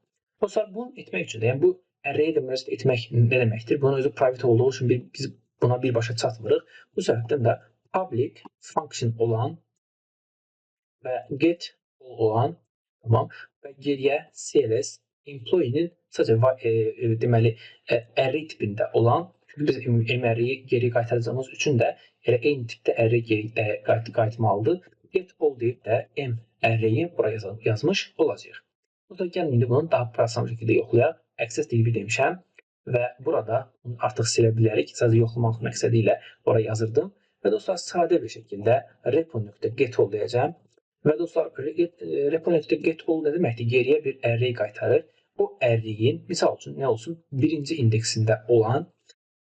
Dostlar, bunu etmək üçün də, yəni bu array-yə də müraciət etmək nə deməkdir? Bunun özü private olduğu üçün biz buna birbaşa çatmırıq. Bu səbəbdən də public function olan və get olan, tamam, və geriyə CLS employee-nin sadəcə deməli array tipində olan, çünki biz m-array-i geri qaytaracağımız üçün də elə eyni tipdə array geri qayıtmalıdır. Get all deyib də m-array-i buraya yazmış olacaq. Burada gəlin indi bunu daha program şəkildə yoxlayaq. Access db demişəm və burada bunu artıq silə bilərik. Sadəcə yoxlamaq məqsədi ilə oraya yazırdım. Və dostlar, sadə bir şəkildə repo.get all deyəcəm. Və dostlar, repo.get all nə deməkdir? Geriyə bir array qaytarır. O array-in, misal üçün, nə olsun? Birinci indeksində olan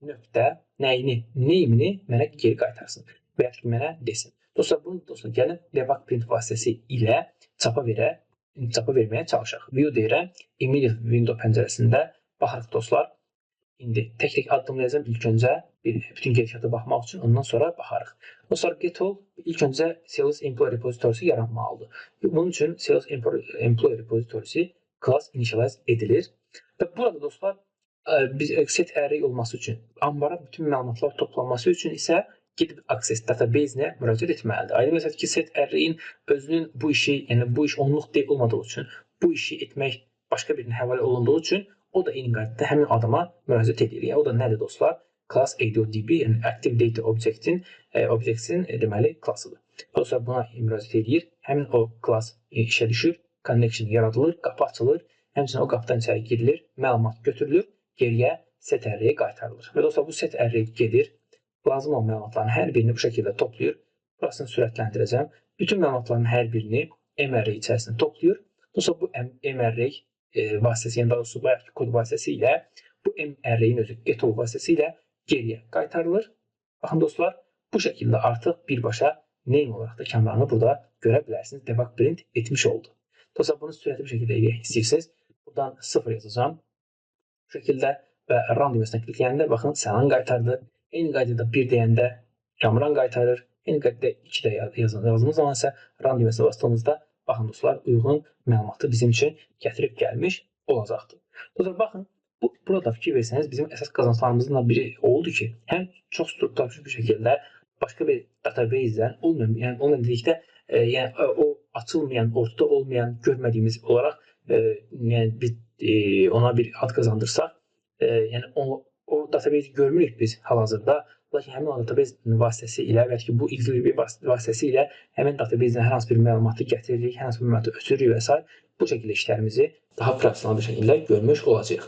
nöqtə nəyini, neyimini mənə geri qaytarsın və ya ki, mənə desin. Dostlar, bunu dostlar, gəlin debug print vasitəsi ilə çapa verməyə çalışaq. View deyirəm, immediate window pəncərəsində baxırıq dostlar. İndi tək-tək addımlayacağım ilk öncə bütün gedişata baxmaq üçün, ondan sonra baxarıq. Dostlar, get all ilk öncə sales employee repository'si yaranmalıdır. Bunun üçün sales employee repository'si class initialize edilir. Və burada dostlar, biz set array olması üçün, ambara bütün məlumatlar toplanması üçün isə gedib access database'inə müraciət etməlidir. Aydın məsələdir ki, set array'in özünün bu işi, yəni bu iş onluq deyil olmadığı üçün, bu işi etmək başqa birinə həvalə olunduğu üçün o da eyni qaydada həmin adama müraciət edir. Yəni o da nədir dostlar? Class ADODB, yəni Active Data Object'in deməli klassıdır. Dostlar buna müraciət edir. Həmin o class işə düşür, connection yaradılır, qapı açılır. Həmçinin o qapıdan içəri girilir, məlumat götürülür, geriyə set array'e qaytarılır. Və dostlar bu set array gedir, lazım olan məlumatların hər birini bu şəkildə toplayır. Burasını sürətləndirəcəm. Bütün məlumatların hər birini M-array içərisində toplayır. Dostlar bu M-array vasitəsi, yəni daha doğrusu bayaqki kod vasitəsilə bu M-array'in özü getOl vasitəsilə geriyə qaytarılır. Baxın dostlar, bu şəkildə artıq birbaşa name olaraq da kəmranı burada görə bilərsiniz. Debug print etmiş oldu. Dostlar bunu sürətli bir şəkildə eləyək istəyirsiniz. Buradan 0 yazacağım. Bu şəkildə və run düyməsindən klikləyəndə baxın Sənan qaytardı. Eyni qaydada 1 deyəndə Kamran qaytarır. Eyni qaydada 2 də yazdığımız zaman isə run düyməsinə bastığımızda baxın dostlar uyğun məlumatı bizim üçün gətirib gəlmiş olacaqdır. Dostlar baxın burada fikir versəniz bizim əsas qazanclarımızdan biri oldu ki, həm çox strukturlu bir şəkildə başqa bir database-dən olmayan, yəni olmayan dedikdə yəni o açılmayan, ortada olmayan, görmədiyimiz olaraq yəni biz ona bir ad qazandırsaq, yəni o database görmürük biz hal-hazırda. Lakin həmin o database vasitəsilə və ki bu XLB vasitəsilə həmin database-dən hər hansı bir məlumatı gətiririk, hər hansı bir məlumatı ötürürük və s. Bu şəkildə işlərimizi daha professional bir şəkildə görmüş olacağıq.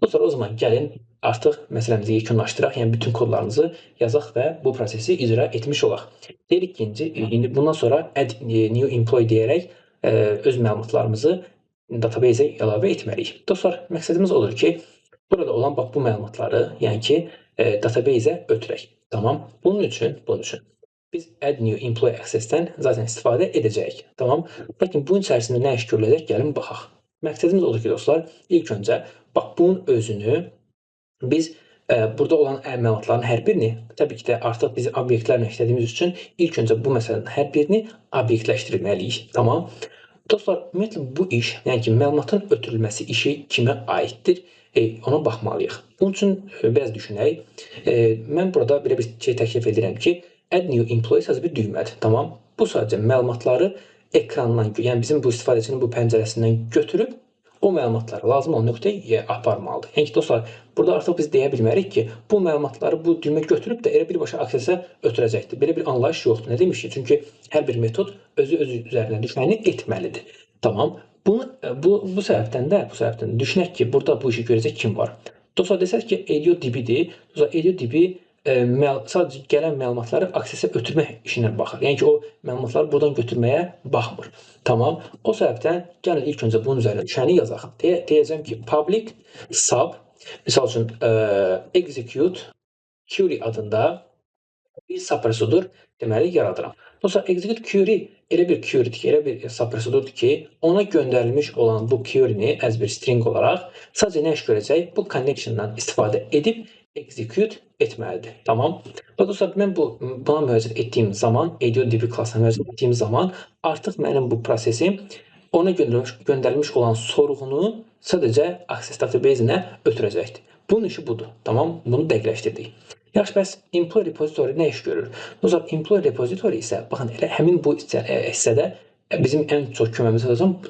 Dostlar o zaman gəlin artıq məsələmizi yekunlaşdıraq, yəni bütün kodlarımızı yazaq və bu prosesi icra etmiş olaq. Deyirik ki, indi bundan sonra add new employee deyərək öz məlumatlarımızı database-ə əlavə etməliyik. Dostlar, məqsədimiz odur ki, burada olan bax bu məlumatları, yəni ki, database-ə ötürək. Tamam. Bunun üçün biz add new employee access-dən zaten istifadə edəcəyik. Tamam. Lakin bunun içərisində nə iş görüləcək? Gəlin baxaq. Məqsədimiz odur ki, dostlar, ilk öncə bax bunun özünü biz burada olan məlumatların hər birini, təbii ki də artıq biz obyektlərlə işlədiyimiz üçün ilk öncə bu məsələnin hər birini obyektləşdirməliyik. Tamam. Dostlar, ümumiyyətlə bu iş, yəni ki, məlumatın ötürülməsi işi kimə aiddir? Ona baxmalıyıq. Bunun üçün biraz düşünək. Mən burada belə bir şey təklif edirəm ki, add new employee sadəcə bir düymədir. Tamam. Bu sadəcə məlumatları ekrandan, yəni bizim bu istifadəçinin bu pəncərəsindən götürüb o məlumatları lazım olan nöqtəyə aparmalıdır. Yəni ki, dostlar, burada artıq biz deyə bilmərik ki, bu məlumatları bu düymə götürüb də elə birbaşa aksesə ötürəcəkdir. Belə bir anlayış yoxdur. Nə demişik? Çünki hər bir metod özü üzərinə düşməni etməlidir. Tamam. Bu səbəbdən də düşünək ki, burada bu işi görəcək kim var? Dostlar, desək ki, ADODB-dir. Dostlar, ADODB sadəcə gələn məlumatları aksesə ötürmək işinə baxır. Yəni ki, o məlumatları buradan götürməyə baxmır. Tamam. O səbəbdən gəlin ilk öncə bunun üzərinə düşəni yazaq. Deyəcəm ki, public sub, misal üçün execute query adında bir subprosedur deməli yaradıram. Dostlar, execute query elə bir querydir ki, elə bir subprosedurdur ki, ona göndərilmiş olan bu query-ni as bir string olaraq sadəcə nə iş görəcək? Bu connection-dan istifadə edib execute etməlidir. Tamam. Dostlar, mən buna müraciət etdiyim zaman, ADODB klassına müraciət etdiyim zaman artıq mənim bu prosesim ona göndərilmiş olan sorğunu sadəcə access database-inə ötürəcəkdir. Bunun işi budur. Tamam. Bunu dəqiqləşdirdik. Yaxşı, bəs employee repository nə iş görür? Dostlar, employee repository isə baxın elə həmin bu hissədə bizim ən çox köməyimiz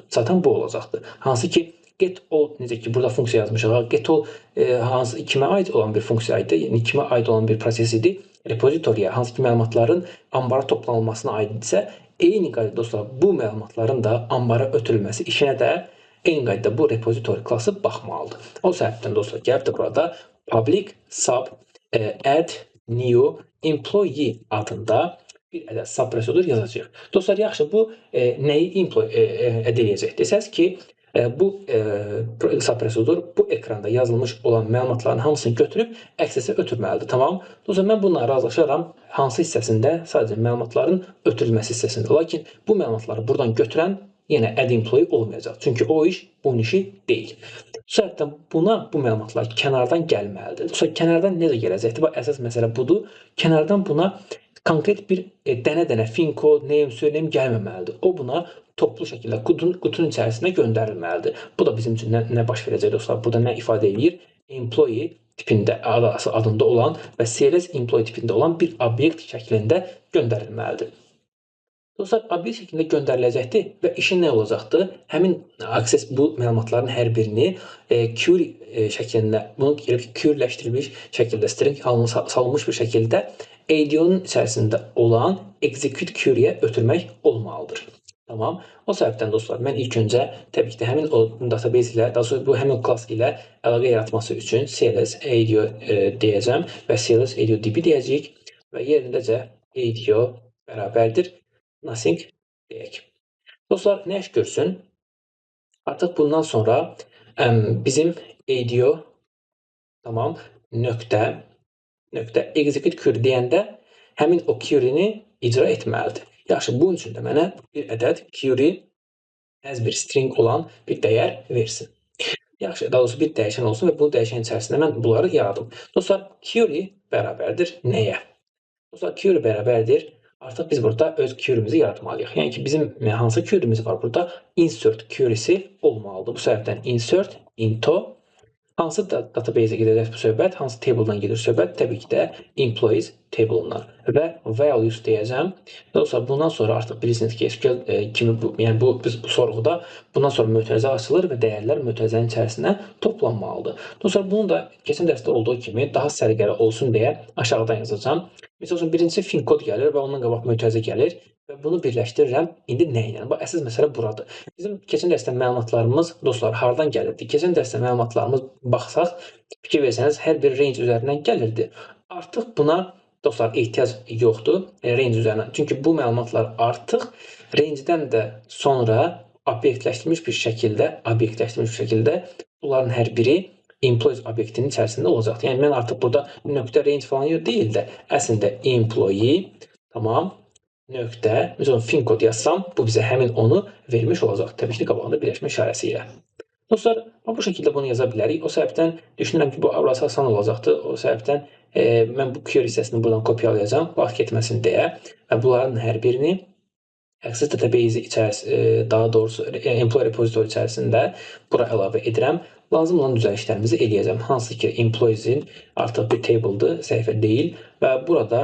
zaten bu olacaqdır. Hansı ki getOl, necə ki burada funksiya yazmışıq. getOl hansı kimə aid olan bir funksiya idi? Yəni kimə aid olan bir proses idi? Repozitoriya, hansı ki məlumatların ambara toplanılmasına aid idisə, eyni qaydada dostlar bu məlumatların da ambara ötürülməsi işinə də eyni qaydada bu repository klassı baxmalıdır. O səbəbdən dostlar gəlib də burada public sub add new employee adında bir ədəd subprosedur yazacağıq. Dostlar, yaxşı, bu nəyi edəcək? Desəz ki, bu subprosedur bu ekranda yazılmış olan məlumatların hamısını götürüb access-ə ötürməlidir. Tamam. Dostlar, mən bununla razılaşaram. Hansı hissəsində? Sadəcə məlumatların ötürülməsi hissəsində. Lakin bu məlumatları buradan götürən yenə add employee olmayacaq. Çünki o iş bunun işi deyil. Sonra bu məlumatlar kənardan gəlməlidir. Sonra kənardan necə gələcəkdir? Bu əsas məsələ budur. Kənardan buna konkret bir dənə-dənə fin kod, name, surname gəlməməlidir. O buna toplu şəkildə qutunun içərisində göndərilməlidir. Bu da bizim üçün nə baş verəcək dostlar? Burada nə ifadə edir? Employee tipində adında olan və CLS employee tipində olan bir obyekt şəklində göndərilməlidir. Dostlar, obyekt şəklində göndəriləcəkdir və işi nə olacaqdır? Həmin access bu məlumatların hər birini query şəklində, bunu queryləşdirilmiş şəkildə, string salınmış bir şəkildə ADO-nun içərisində olan execute query-yə ötürmək olmalıdır. Tamam. O səbəbdən dostlar, mən ilk öncə təbii ki, həmin o database ilə, daha sonra bu həmin class ilə əlaqə yaratması üçün CLS ADO deyəcəm və CLS ADO DB deyəcəyik və yerindəcə ADO bərabərdir nothing deyək. Dostlar, nə iş görsün? Artıq bundan sonra bizim ADO tamam nöqtə execute query deyəndə həmin o query-ni icra etməlidir. Yaxşı, bunun üçün də mənə bir ədəd query as bir string olan bir dəyər versin. Yaxşı, daha doğrusu bir dəyişən olsun və bu dəyişən içərisində mən bunları yaradım. Dostlar, query bərabərdir nəyə? Dostlar, query bərabərdir. Artıq biz burada öz query'mizi yaratmalıyıq. Yəni ki, bizim hansı query'miz var burada? Insert query'si olmalıdır. Bu səbəbdən insert into hansı database-ə gedəcək bu söhbət, hansı table-dan gedir söhbət? Təbii ki də employees table-undan və values deyəcəm. Dostlar, bundan sonra artıq bilirsiniz ki, SQL kimi yəni bu sorğuda bundan sonra mötərizə açılır və dəyərlər mötərizənin içərisinə toplanmalıdır. Dostlar, bunu da keçən dərsdə olduğu kimi daha səliqəli olsun deyə aşağıdan yazacağam. Məsəl üçün, birincisi fin kod gəlir və ondan qabaq mötərizə gəlir və bunu birləşdirirəm. İndi nə ilə? Bu əsas məsələ buradır. Bizim keçən dərsdə məlumatlarımız dostlar hardan gəlirdi? Keçən dərsdə məlumatlarımız baxsaq, fikir versəniz hər bir range üzərindən gəlirdi. Artıq buna dostlar ehtiyac yoxdur range üzərindən. Çünki bu məlumatlar artıq range-dən də sonra obyektləşdirilmiş bir şəkildə bunların hər biri employees obyektinin içərisində olacaqdır. Yəni mən artıq burada nöqtə range falan yox deyil də, əslində employee tamam nöqtə, məsələn, fin kod yazsam, bu bizə həmin onu vermiş olacaq. Təbii ki, qabağında birləşmə işarəsi ilə. Dostlar, bu şəkildə bunu yaza bilərik. O səbəbdən düşünürəm ki, bu abrası asan olacaqdır. O səbəbdən mən bu query hissəsini buradan kopyalayacağam, vaxt getməsin deyə və bunların hər birini Access database içərisində, daha doğrusu employee repository içərisində bura əlavə edirəm. Lazım olan düzəlişlərimizi eləyəcəm. Hansı ki, employees-in artıq bir table-dır, səhifə deyil və burada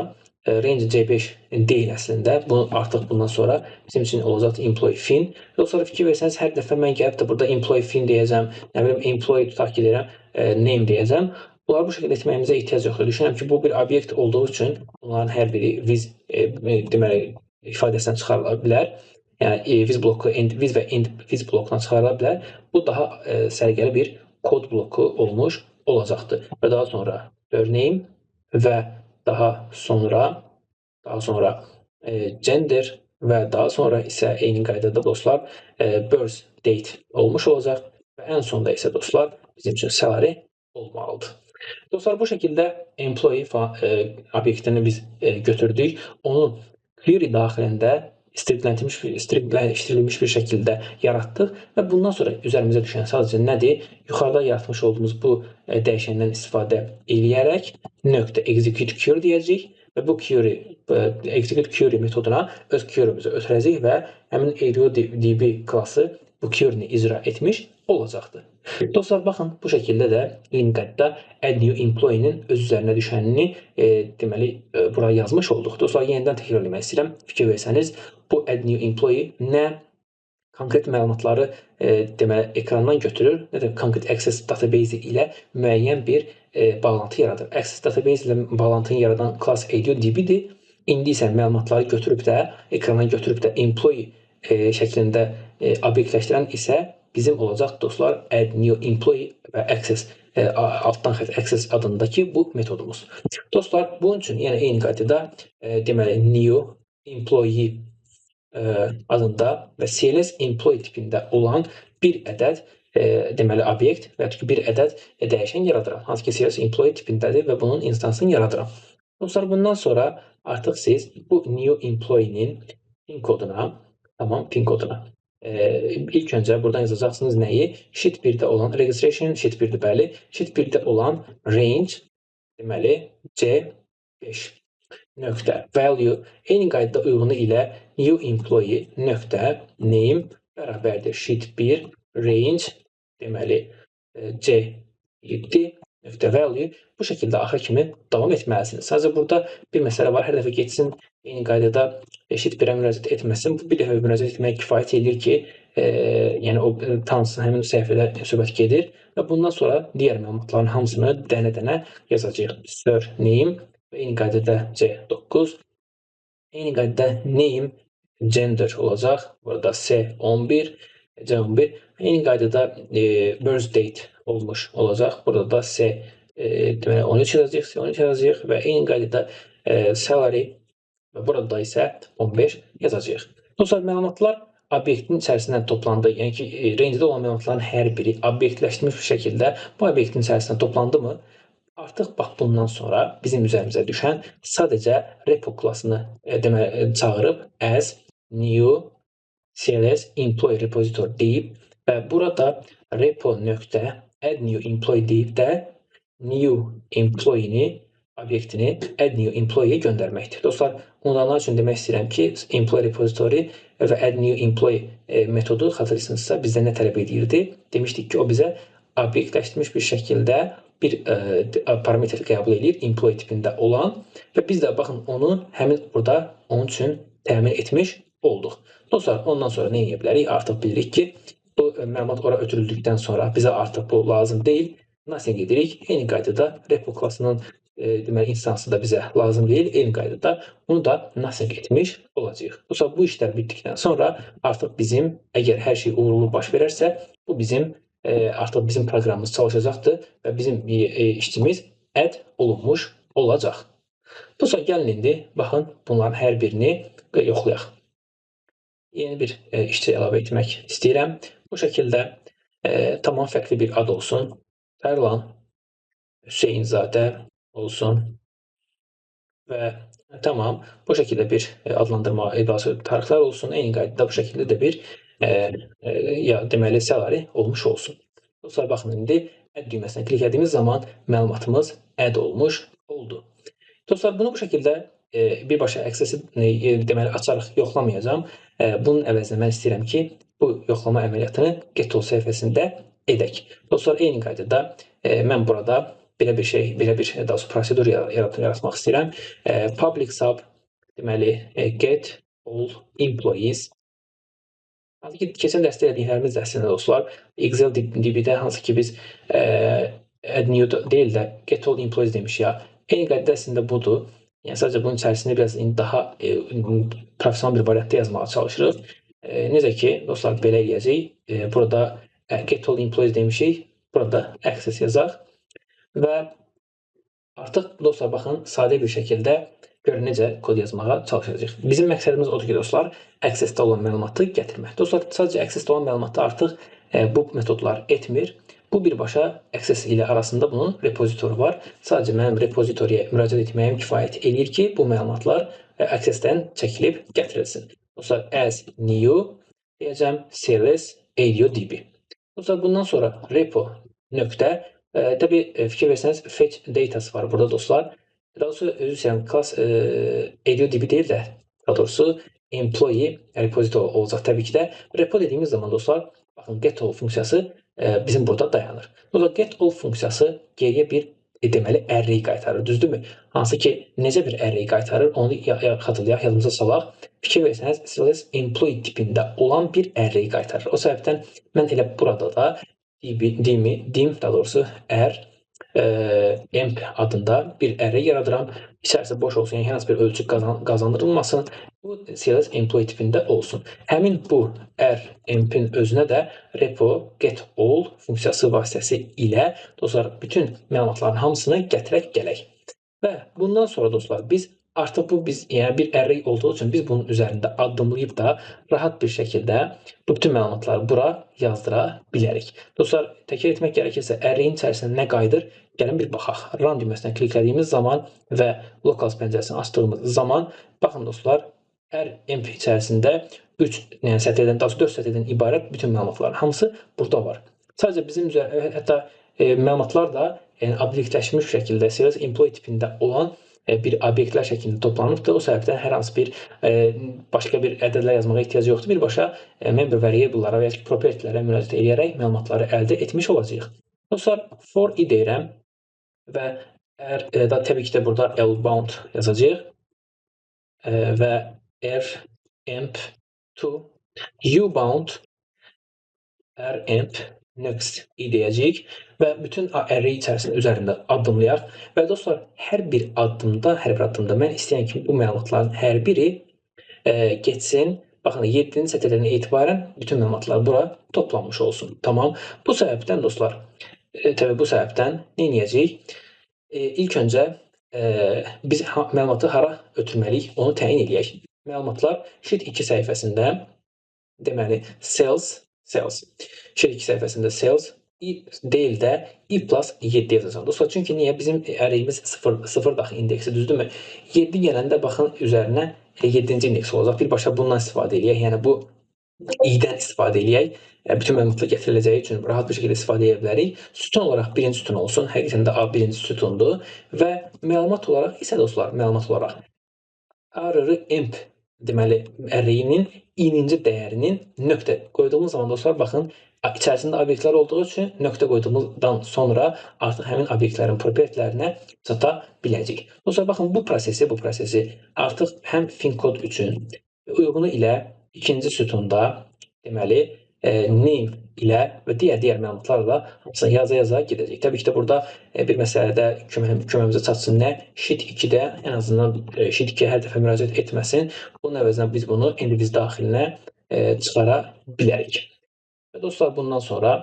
range C5 deyil əslində. Bu artıq bundan sonra bizim üçün olacaqdır employee fin. Dostlar, fikir versəniz, hər dəfə mən gəlib də burada employee fin deyəcəm, nə bilim employee tutaq ki, deyirəm, name deyəcəm. Bunları bu şəkildə etməyimizə ehtiyac yoxdur. Düşünürəm ki, bu bir obyekt olduğu üçün bunların hər biri with deməli ifadəsindən çıxarıla bilər. Yəni with bloku, with və end with blokdan çıxarıla bilər. Bu daha səliqəli bir kod bloku olmuş olacaqdır. Və daha sonra name və daha sonra gender və daha sonra isə eyni qaydada dostlar birth date olmuş olacaq və ən sonda isə dostlar bizim üçün salary olmalıdır. Dostlar, bu şəkildə employee obyektini biz götürdük. Onu query daxilində stringləndirilmiş bir şəkildə yaratdıq və bundan sonra üzərimizə düşən sadəcə nədir? Yuxarıda yaratmış olduğumuz bu dəyişəndən istifadə eləyərək nöqtə execute query deyəcəyik və bu execute query metoduna öz query'mizi ötürəcəyik və həmin ADO-DB klassı bu query-ni icra etmiş olacaqdır. Dostlar, baxın, bu şəkildə də eyni qaydada add new employee-nin öz üzərinə düşənini deməli bura yazmış olduq. Dostlar, yenidən təkrar etmək istəyirəm. Fikir versəniz, bu add new employee nə konkret məlumatları deməli ekrandan götürür, nə də concrete access database ilə müəyyən bir bağlantı yaradır. Access database ilə bağlantını yaradan class ADO-DB-dir. İndi isə məlumatları götürüb də, ekrandan götürüb də employee şəklində obyektləşdirən isə bizim olacaq dostlar add new employee və access altdan xətt access adındakı bu metodumuz. Dostlar, bunun üçün yəni eyni qaydada deməli new employee adında və CLS employee tipində olan bir ədəd deməli obyekt və ya ki bir ədəd dəyişən yaradıram. Hansı ki CLS employee tipindədir və bunun instansını yaradıram. Dostlar, bundan sonra artıq siz bu new employee-nin pin koduna, tamam, pin koduna ilk öncə buradan yazacaqsınız nəyi? Sheet 1-də olan registration, sheet 1-də bəli, sheet 1-də olan range, deməli C5 nöqtə value eyni qaydada uyğunu ilə new employee nöqtə name bərabərdir sheet 1 range, deməli C7 value bu şəkildə axıra kimi davam etməlisiniz. Sadəcə burada bir məsələ var. Hər dəfə getsin, eyni qaydada eşit 1-ə müraciət etməsin. Bu bir dəfə müraciət etmək kifayət edir ki, yəni o tanısın, həmin səhifədə söhbət gedir və bundan sonra digər məlumatların hamısını dənə-dənə yazacağıq. Surname və eyni qaydada C9, eyni qaydada name, gender olacaq. Burada C11, C11. Eyni qaydada birth date olmuş olacaq. Burada da deməli 13 yazacağıq, C13 yazacağıq və eyni qaydada salary və burada isə 15 yazacağıq. Dostlar, məlumatlar obyektin içərisindən toplandı. Yəni ki, rangedə olan məlumatların hər biri obyektləşdirilmiş bir şəkildə bu obyektin içərisindən toplandı mı? Artıq bax bundan sonra bizim üzərimizə düşən sadəcə repo klassını çağırıb as new cls employee repository deyib və burada repo.add new employee deyib də new employee-ni obyektini add new employee-yə göndərməkdir. Dostlar, onlardan üçün demək istəyirəm ki, employee repository və add new employee metodu xatırlayırsınızsa bizdən nə tələb edirdi? Demişdik ki, o bizə obyektləşdirilmiş bir şəkildə bir parametr qəbul edir, employee tipində olan və biz də baxın onu həmin burada onun üçün təmin etmiş olduq. Dostlar, ondan sonra nə edə bilərik? Artıq bilirik ki, bu məlumat ora ötürüldükdən sonra bizə artıq bu lazım deyil. Nasıl edirik? Eyni qaydada repo klassının deməli instansı da bizə lazım deyil. Eyni qaydada bunu da nasıl etmiş olacağıq. Dostlar, bu işlər bitdikdən sonra artıq bizim əgər hər şey uğurlu baş verərsə, bu bizim artıq bizim proqramımız çalışacaqdır və bizim işçimiz add olunmuş olacaq. Dostlar, gəlin indi baxın bunların hər birini yoxlayaq. Yeni bir işçi əlavə etmək istəyirəm. Bu şəkildə tamam fərqli bir ad olsun. Tərlan Hüseynzadə olsun və tamam bu şəkildə bir adlandırma iddiası tarixlər olsun. Eyni qaydada bu şəkildə də bir deməli salary olmuş olsun. Dostlar, baxın indi add düyməsinə klik etdiyimiz zaman məlumatımız add olmuş oldu. Dostlar, bunu bu şəkildə birbaşa access-i deməli açaraq yoxlamayacağam. Bunun əvəzinə mən istəyirəm ki, bu yoxlama əməliyyatını getOl səhifəsində edək. Dostlar, eyni qaydada mən burada belə bir prosedur yaratmaq istəyirəm. Public sub deməli get all employees. Hansı ki, keçən dərsdə elədiklərimiz dərsində dostlar, Excel DB-də hansı ki biz add new deyil də get all employees demişik. Eyni qaydada əslində budur. Yəni sadəcə bunun içərisində biraz daha professional bir variantda yazmağa çalışırıq. Necə ki, dostlar, belə eləyəcəyik. Burada get all employees demişik. Burada access yazaq və artıq dostlar baxın sadə bir şəkildə görün necə kod yazmağa çalışacağıq. Bizim məqsədimiz odur ki, dostlar, access-də olan məlumatı gətirmək. Dostlar, sadəcə access-də olan məlumatı artıq bu metodlar etmir. Bu birbaşa access ilə arasında bunun repozitoru var. Sadəcə mənim repozitoriyə müraciət etməyim kifayət edir ki, bu məlumatlar access-dən çəkilib gətirilsin. Dostlar, as new deyəcəm cls AudioDB. Dostlar, bundan sonra repo nöqtə təbii fikir versəniz fetch datası var burada dostlar. Daha doğrusu özü istəyirəm class AudioDB deyil də, daha doğrusu employee repository olacaq təbii ki də. Repo dediyimiz zaman dostlar, baxın getAll funksiyası bizim burada dayanır. Burada getAll funksiyası geriyə bir deməli array qaytarır, düzdürmü? Hansı ki necə bir array qaytarır, onu xatırlayaq, yadımıza salaq. Fikir versəniz, cls employee tipində olan bir array qaytarır. O səbəbdən mən elə burada da dim daha doğrusu emp adında bir array yaradıram. İçərisi boş olsun, yəni hər hansı bir ölçü qazandırılmasın. Bu cls employee tipində olsun. Həmin bu emp'in özünə də repo getAll funksiyası vasitəsi ilə dostlar bütün məlumatların hamısını gətirək gələk. Və bundan sonra dostlar biz artıq bu yəni bir array olduğu üçün biz bunun üzərində addımlayıb da rahat bir şəkildə bütün məlumatları bura yazdıra bilərik. Dostlar, təkrar etmək gərəkirsə array'in içərisində nə qayıdır? Gəlin bir baxaq. Run düyməsindən kliklədiyimiz zaman və locals pəncərəsini açdığımız zaman baxın dostlar, emp içərisində 3 sətirdən, daha 4 sətirdən ibarət bütün məlumatların hamısı burada var. Sadəcə bizim hətta məlumatlar da obyektləşmiş şəkildə cls employee tipində olan bir obyektlər şəklində toplanıbdır. O səbəbdən hər hansı bir başqa bir ədədlər yazmağa ehtiyac yoxdur. Birbaşa member variable'lara və ya property'lərə müraciət edərək məlumatları əldə etmiş olacağıq. Dostlar, for i deyirəm və təbii ki də burada L-bound yazacağıq və R-emp to U-bound R-emp next deyəcəyik və bütün array içərisində üzərində addımlayaq və dostlar, hər bir addımda mən istəyən kimi bu məlumatların hər biri getsin. Baxın, 7-ci sətirdən etibarən bütün məlumatlar bura toplanmış olsun. Tamam. Bu səbəbdən dostlar, bu səbəbdən nə edəcəyik? İlk öncə biz məlumatı hara ötürməliyik, onu təyin edək. Məlumatlar Sheet 2 səhifəsində, deməli, sales, Sheet 2 səhifəsində sales deyil də i plus 7 yazacağım. Dostlar, çünki niyə? Bizim arrayimiz 0 daxil indeksi, düzdürmü? 7 gələndə baxın üzərinə 7-ci indeks olacaq. Birbaşa bundan istifadə edək. Yəni bu i-dən istifadə edək. Bütün məlumatlar gətiriləcəyi üçün rahat bir şəkildə istifadə edə bilərik. Sütun olaraq birinci sütun olsun. Həqiqətən də A birinci sütundur və məlumat olaraq isə dostlar, r-emp deməli arrayinin i-ci dəyərinin nöqtə qoyduğumuz zaman dostlar, baxın, içərisində obyektlər olduğu üçün nöqtə qoyduğumuzdan sonra artıq həmin obyektlərin propertilərinə çata biləcəyik. Dostlar, baxın, bu prosesi artıq həm finkod üçün uyğunu ilə ikinci sütunda, deməli, name ilə və digər məlumatlarla hamısını yaza gedəcək. Təbii ki də burada bir məsələdə köməyimizə çatsın nə? Sheet 2-də ən azından Sheet 2-yə hər dəfə müraciət etməsin. Bunun əvəzinə biz bunu indi biz daxilinə çıxara bilərik. Və dostlar, bundan sonra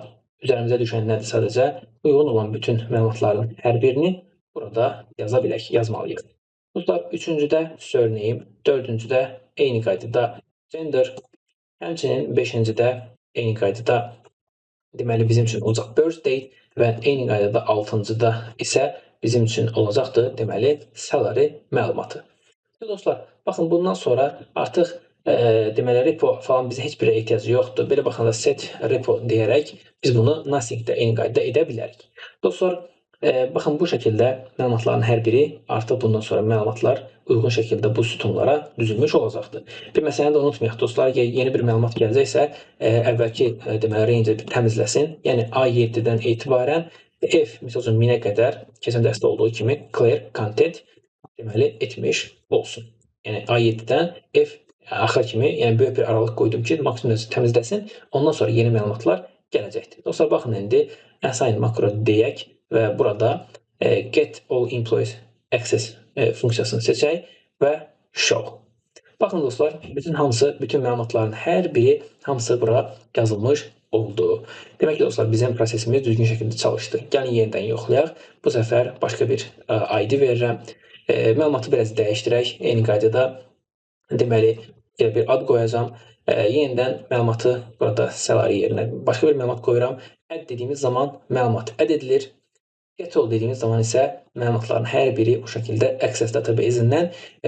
üzərimizə düşən nədir? Sadəcə uyğun olan bütün məlumatların hər birini burada yazmalıyıq. Dostlar, üçüncüdə surname, dördüncüdə eyni qaydada gender, həmçinin beşincidə eyni qaydada deməli bizim üçün olacaq birthday və eyni qaydada altıncıda isə bizim üçün olacaqdır, deməli salary məlumatı. Dostlar, baxın, bundan sonra artıq deməli repo falan bizə heç bir ehtiyacı yoxdur. Belə baxanda set repo deyərək biz bunu nothing-də eyni qaydada edə bilərik. Dostlar, baxın, bu şəkildə məlumatların hər biri artıq bundan sonra məlumatlar uyğun şəkildə bu sütunlara düzülmüş olacaqdır. Bir məsələni də unutmayaq dostlar, yeni bir məlumat gələcəksə, əvvəlki deməli range-i təmizləsin. Yəni A7-dən etibarən F, misal üçün 1000-ə qədər keçən dərsdə olduğu kimi clear content deməli etmiş olsun. Yəni A7-dən F axır kimi, yəni böyük bir aralıq qoydum ki, maksimum təmizləsin. Ondan sonra yeni məlumatlar gələcəkdir. Dostlar, baxın, indi assign makro deyək və burada get all employees access funksiyasını seçək və show. Baxın dostlar, bütün məlumatların hər biri hamısı bura yazılmış oldu. Demək ki, dostlar, bizim prosesimiz düzgün şəkildə çalışdı. Gəlin yenidən yoxlayaq. Bu səfər başqa bir ID verirəm. Məlumatı biraz dəyişdirək. Eyni qaydada deməli bir ad qoyacağam. Yenidən məlumatı burada salary yerinə başqa bir məlumat qoyuram. Add dediyimiz zaman məlumat add edilir. Get all dediyimiz zaman isə məlumatların hər biri bu şəkildə Access database-indən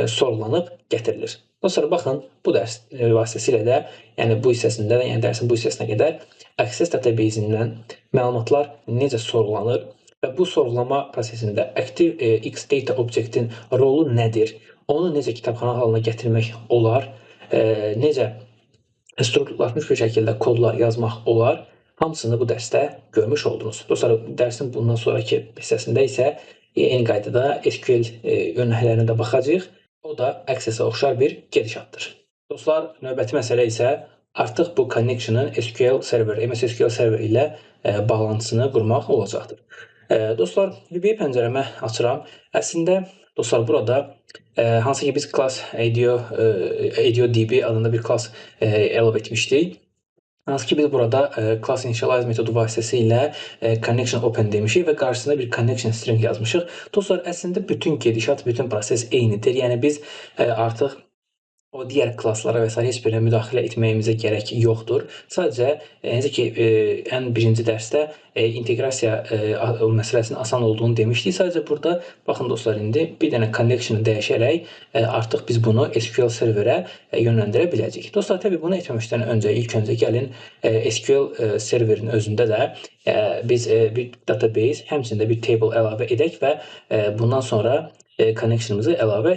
sorğulanıb gətirilir. Dostlar, baxın, bu dərs vasitəsilə də, yəni bu hissəsində də, yəni dərsin bu hissəsinə qədər Access database-indən məlumatlar necə sorğulanır və bu sorğulama prosesində ActiveX Data Object-in rolu nədir? Onu necə kitabxana halına gətirmək olar? Necə strukturlaşmış bir şəkildə kodlar yazmaq olar? Hamısını bu dərsdə görmüş oldunuz. Dostlar, dərsin bundan sonraki hissəsində isə eyni qaydada SQL yönəltələrinə də baxacağıq. O da Access-ə oxşar bir gedişatdır. Dostlar, növbəti məsələ isə artıq bu connection-ın SQL server, MS SQL server ilə bağlantısını qurmaq olacaqdır. Dostlar, VBA pəncərəmə açıram. Əslində, dostlar, burada hansı ki biz class ADODB adında bir class elave etmişdik. Hansı ki biz burada class initialize metodu vasitəsilə connection open demişik və qarşısında bir connection string yazmışıq. Dostlar, əslində bütün gedişat, bütün proses eynidir. Yəni biz artıq o digər klasslara və s. heç birə müdaxilə etməyimizə gərək yoxdur. Sadəcə, necə ki, ən birinci dərsdə inteqrasiya məsələsinin asan olduğunu demişdik. Sadəcə burada, baxın dostlar, indi bir dənə connection-ı dəyişərək artıq biz bunu SQL serverə yönləndirə biləcəyik. Dostlar, təbii bunu etməmişdən öncə, ilk öncə gəlin SQL serverin özündə də biz bir database, həmçində bir table əlavə edək və bundan sonra connection'ımızı əlavə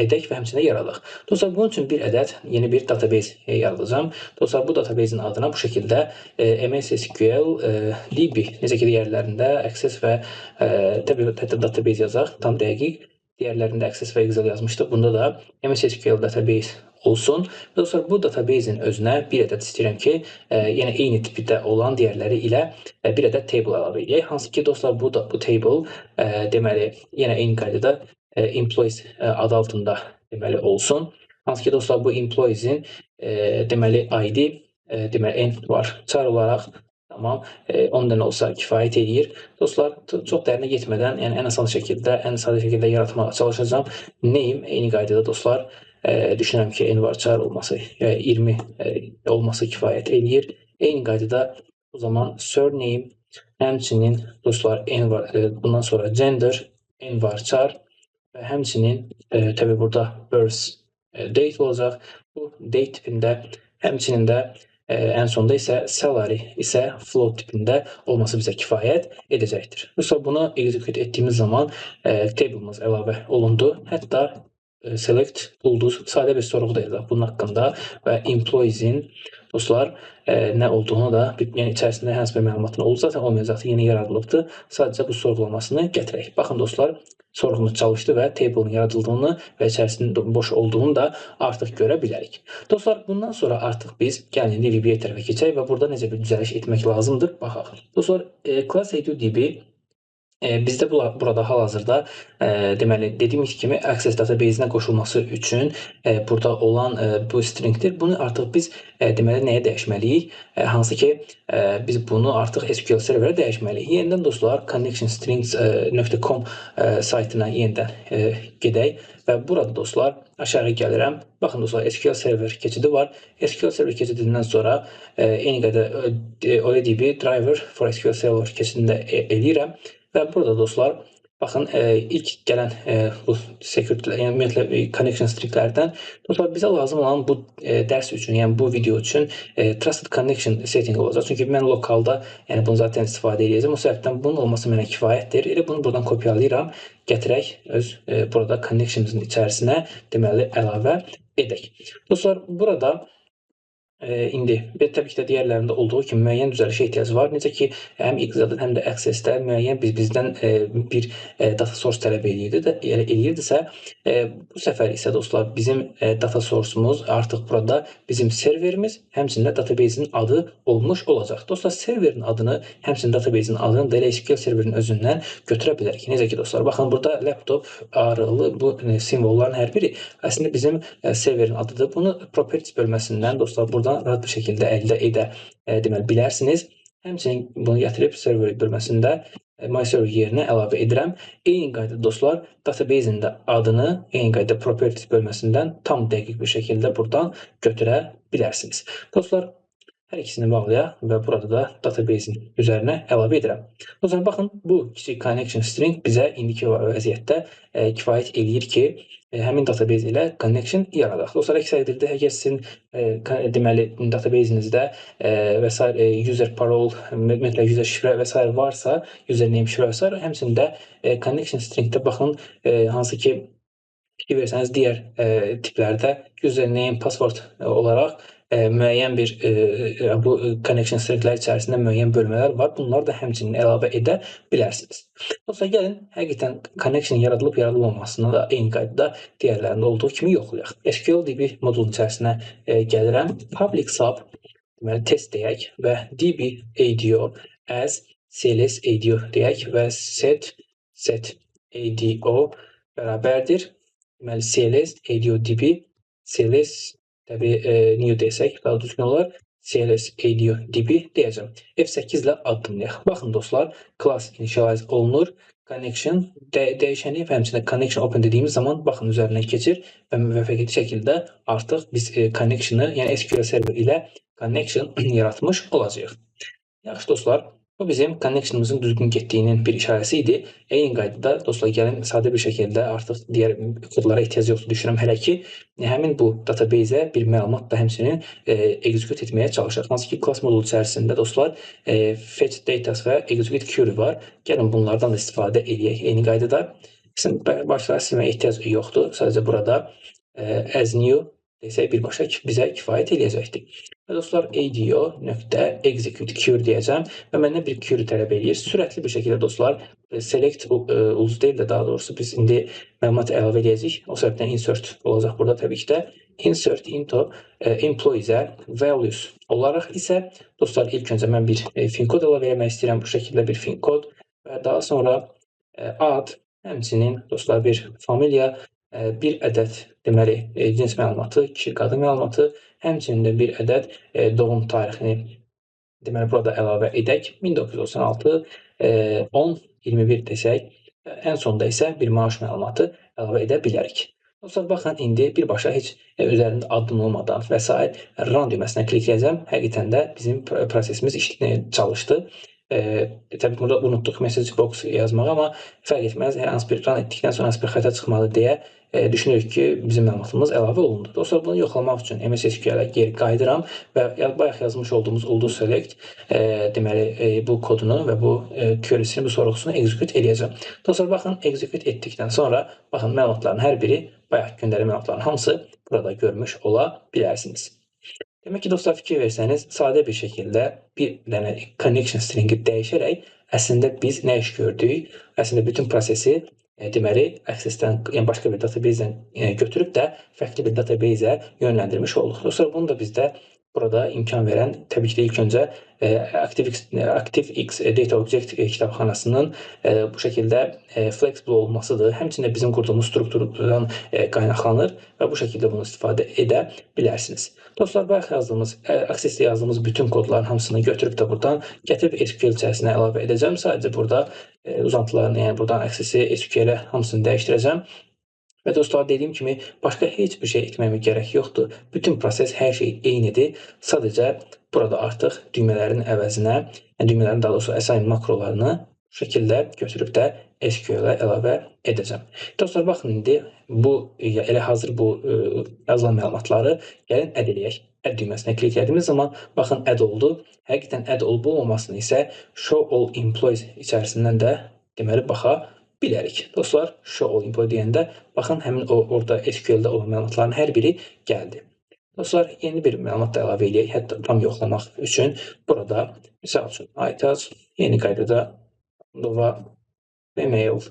edək və həmçinin yaradaq. Dostlar, bunun üçün bir ədəd yeni bir database yaradacağam. Dostlar, bu database'in adına bu şəkildə MS SQL DB necə ki digərlərində Access və təbii database yazaq, tam dəqiq. Digərlərində Access və Excel yazmışdıq. Bunda da MS SQL database olsun. Dostlar, bu database'in özünə bir ədəd istəyirəm ki, yenə eyni tipdə olan digərləri ilə bir ədəd table əlavə edək. Hansı ki, dostlar, bu table deməli yenə eyni qaydada employees adı altında deməli olsun. Hansı ki, dostlar, bu employees'in deməli ID deməli n var. Çar olaraq tamam, 10 dənə olsa kifayət edir. Dostlar, çox dərinə getmədən, yəni ən asan şəkildə, ən sadə şəkildə yaratmağa çalışacağam. Name eyni qaydada dostlar, düşünürəm ki, n var çar olması, 20 olması kifayət edir. Eyni qaydada o zaman surname, həmçinin dostlar n var, bundan sonra gender, n var çar və həmçinin təbii burada birth date olacaq. Bu date tipində, həmçinin də ən sonda isə salary isə float tipində olması bizə kifayət edəcəkdir. Dostlar, bunu execute etdiyimiz zaman table'ımız əlavə olundu. Hətta select ulduz sadə bir sorğu da yazaq bunun haqqında və employees'in dostlar nə olduğunu da, yəni içərisində hansı bir məlumatın oldu, zaten olmayacaqdır, yeni yaradılıbdır. Sadəcə bu sorğulamasını gətirək. Baxın dostlar, sorğumuz çalışdı və table'ın yaradıldığını və içərisində boş olduğunu da artıq görə bilərik. Dostlar, bundan sonra artıq biz gəlin DB tərəfə keçək və burada necə bir düzəliş etmək lazımdır, baxaq. Dostlar, class ADB bizdə burada hal-hazırda deməli dediyimiz kimi Access database-nə qoşulması üçün burada olan bu stringdir. Bunu artıq biz deməli nəyə dəyişməliyik? Hansı ki biz bunu artıq SQL serverə dəyişməliyik. Yenidən dostlar connectionstrings.com saytına yenidən gedək və burada dostlar aşağı gəlirəm. Baxın dostlar, SQL server keçidi var. SQL server keçidindən sonra eyni qədər ODB driver for SQL server keçidində eləyirəm. Və burada dostlar, baxın ilk gələn bu security, yəni ümumiyyətlə connection stringlərdən dostlar bizə lazım olan bu dərs üçün, yəni bu video üçün trusted connection setting olacaq. Çünki mən lokalda yəni bunu zaten istifadə edəcəm. O səbəbdən bunun olması mənə kifayətdir. Elə bunu buradan kopyalayıram, gətirək öz burada connection'ımızın içərisinə deməli əlavə edək. Dostlar, burada indi təbii ki də digərlərində olduğu kimi müəyyən düzəlişə ehtiyac var. Necə ki, həm Excel-də, həm də Access-də müəyyən bizdən bir data source tələb eləyirdisə, bu səfər isə dostlar bizim data source-umuz artıq burada bizim serverimiz, həmçinin database-in adı olmuş olacaq. Dostlar, serverin adını, həmçinin database-in adını da SQL serverin özündən götürə bilərik. Necə ki dostlar, baxın burada laptop, arılı bu simvolların hər biri əslində bizim serverin adıdır. Bunu properties bölməsindən dostlar buradan rahat bir şəkildə əldə edə bilərsiniz. Həmçinin bunu gətirib server bölməsində my server yerinə əlavə edirəm. Eyni qaydada dostlar, database-in də adını eyni qaydada properties bölməsindən tam dəqiq bir şəkildə buradan götürə bilərsiniz. Dostlar, hər ikisini bağlayaq və burada da database-in üzərinə əlavə edirəm. Dostlar, baxın, bu kiçik connection string bizə indiki vəziyyətdə kifayət eləyir ki, həmin database ilə connection yaradaq. Dostlar, əks təqdirdə əgər sizin deməli database-inizdə və s. user parole, ümumiyyətlə user şifrə və s. varsa, username şifrə və s. həmçinin də connection stringdə baxın, hansı ki fikir versəniz digər tiplərdə username, password olaraq müəyyən bir bu connection stringlər içərisində müəyyən bölmələr var. Bunlar da həmçinin əlavə edə bilərsiniz. Dostlar, gəlin həqiqətən connection yaradılıb-yaradılmamasını da eyni qaydada digərlərində olduğu kimi yoxlayaq. SQL DB modulun içərisinə gəlirəm. Public sub deməli test deyək və DB ADO as CLS ADO deyək və set ADO bərabərdir. Deməli CLS ADO DB CLS təbii new desək daha düzgün olar. CLS ADO DB deyəcəm. F8 ilə addımlayaq. Baxın dostlar, class initialize olunur. Connection dəyişəni və həmçində connection open dediyimiz zaman baxın üzərinə keçir və müvəffəqiyyətli şəkildə artıq biz connection'ı, yəni SQL server ilə connection yaratmış olacağıq. Yaxşı dostlar, bu bizim connection'ımızın düzgün getdiyinin bir işarəsi idi. Eyni qaydada dostlar, gəlin sadə bir şəkildə artıq digər kodlara ehtiyac yoxdur düşünürəm hələ ki, həmin bu database-ə bir məlumat da həmçinin execute etməyə çalışaq. Hansı ki, class modulu içərisində dostlar fetch data və execute query var. Gəlin bunlardan da istifadə edək eyni qaydada. başlıqları silməyə ehtiyac yoxdur. Sadəcə burada as new desək birbaşa bizə kifayət eləyəcəkdir. Və dostlar, ADO.execute query deyəcəm və məndən bir query tələb eləyir. Sürətli bir şəkildə dostlar, select ulus deyil də, daha doğrusu biz indi məlumat əlavə edəcəyik. O səbəbdən insert olacaq burada təbii ki də. Insert into employees-ə values olaraq isə dostlar, ilk öncə mən bir fin kod əlavə etmək istəyirəm. Bu şəkildə bir fin kod və daha sonra ad, həmçinin dostlar bir familiya, bir ədəd deməli cins məlumatı, kişi qadın məlumatı, həmçinin də bir ədəd doğum tarixini deməli burada əlavə edək. 1996 10-21 desək, ən sonda isə bir maaş məlumatı əlavə edə bilərik. Dostlar, baxın, indi birbaşa heç üzərində addım olmadan və s. run düyməsinə klikləyəcəm. Həqiqətən də bizim prosesimiz çalışdı. Təbii ki, burada unutduq message box yazmağı, amma fərq etməz. Hər hansı bir run etdikdən sonra hansı bir xəta çıxmalı deyə düşünürük ki, bizim məlumatımız əlavə olundu. Dostlar, bunu yoxlamaq üçün MS SQL-ə geri qayıdıram və bayaq yazmış olduğumuz ulduz select deməli bu kodunu və bu query-sini, bu sorğusunu execute eləyəcəm. Dostlar, baxın, execute etdikdən sonra baxın, məlumatların hər biri, bayaq göndərilən məlumatların hamısı burada görmüş ola bilərsiniz. Demək ki, dostlar, fikir versəniz, sadə bir şəkildə bir dənə connection stringi dəyişərək əslində biz nə iş gördük? Əslində bütün prosesi deməli access-dən, yəni başqa bir database-dən götürüb də fərqli bir database-ə yönləndirmiş olduq. Dostlar, bunu da bizdə burada imkan verən təbii ki də ilk öncə ActiveX Data Object kitabxanasının bu şəkildə flexible olmasıdır. Həmçinin bizim qurduğumuz strukturdan qaynaqlanır və bu şəkildə bunu istifadə edə bilərsiniz. Dostlar, bayaq yazdığımız, Access-də yazdığımız bütün kodların hamısını götürüb də buradan gətirib SQL içərisinə əlavə edəcəm. Sadəcə burada uzantılarını, yəni buradan Access-i SQL-ə hamısını dəyişdirəcəm. Və dostlar, dediyim kimi, başqa heç bir şey etməyimə gərək yoxdur. Bütün proses, hər şey eynidir. Sadəcə burada artıq düymələrin əvəzinə, yəni düymələrin daha doğrusu assign makrolarını bu şəkildə götürüb də SQL-ə əlavə edəcəm. Dostlar, baxın, indi bu, elə hazır bu yazılan məlumatları gəlin add eləyək. Add düyməsinə kliklədiyimiz zaman, baxın, add oldu. Həqiqətən add olub olmamasını isə show all employees içərisindən də deməli baxa bilərik. Dostlar, show all employee deyəndə, baxın, həmin orada SQL-də olan məlumatların hər biri gəldi. Dostlar, yeni bir məlumat da əlavə eləyək, hətta tam yoxlamaq üçün burada, misal üçün, ITAS, yeni qaydada Nova və mail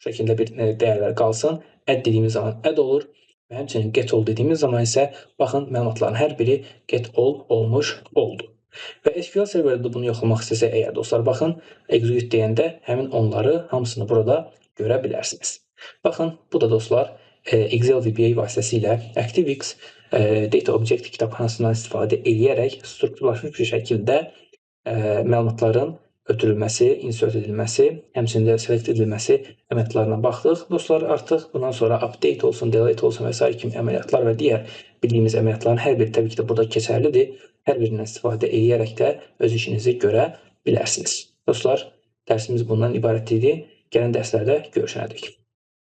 şəkildə bir dəyərlər qalsın. Add dediyimiz zaman add olur və həmçinin get all dediyimiz zaman isə, baxın, məlumatların hər biri get all olmuş oldu. Və SQL serverdə bunu yoxlamaq istəsə əgər, dostlar, baxın, execute deyəndə həmin onları hamısını burada görə bilərsiniz. Baxın, bu da dostlar, Excel VBA vasitəsilə ActiveX Data Object kitabxanasından istifadə eləyərək strukturlaşmış bir şəkildə məlumatların ötürülməsi, insert edilməsi, həmçində select edilməsi əməliyyatlarına baxdıq. Dostlar, artıq bundan sonra update olsun, delete olsun və s. kimi əməliyyatlar və digər bildiyimiz əməliyyatların hər biri təbii ki də burada keçərlidir. Hər birindən istifadə edərək də öz işinizi görə bilərsiniz. Dostlar, dərsimiz bundan ibarət idi. Gələn dərslərdə görüşənədək.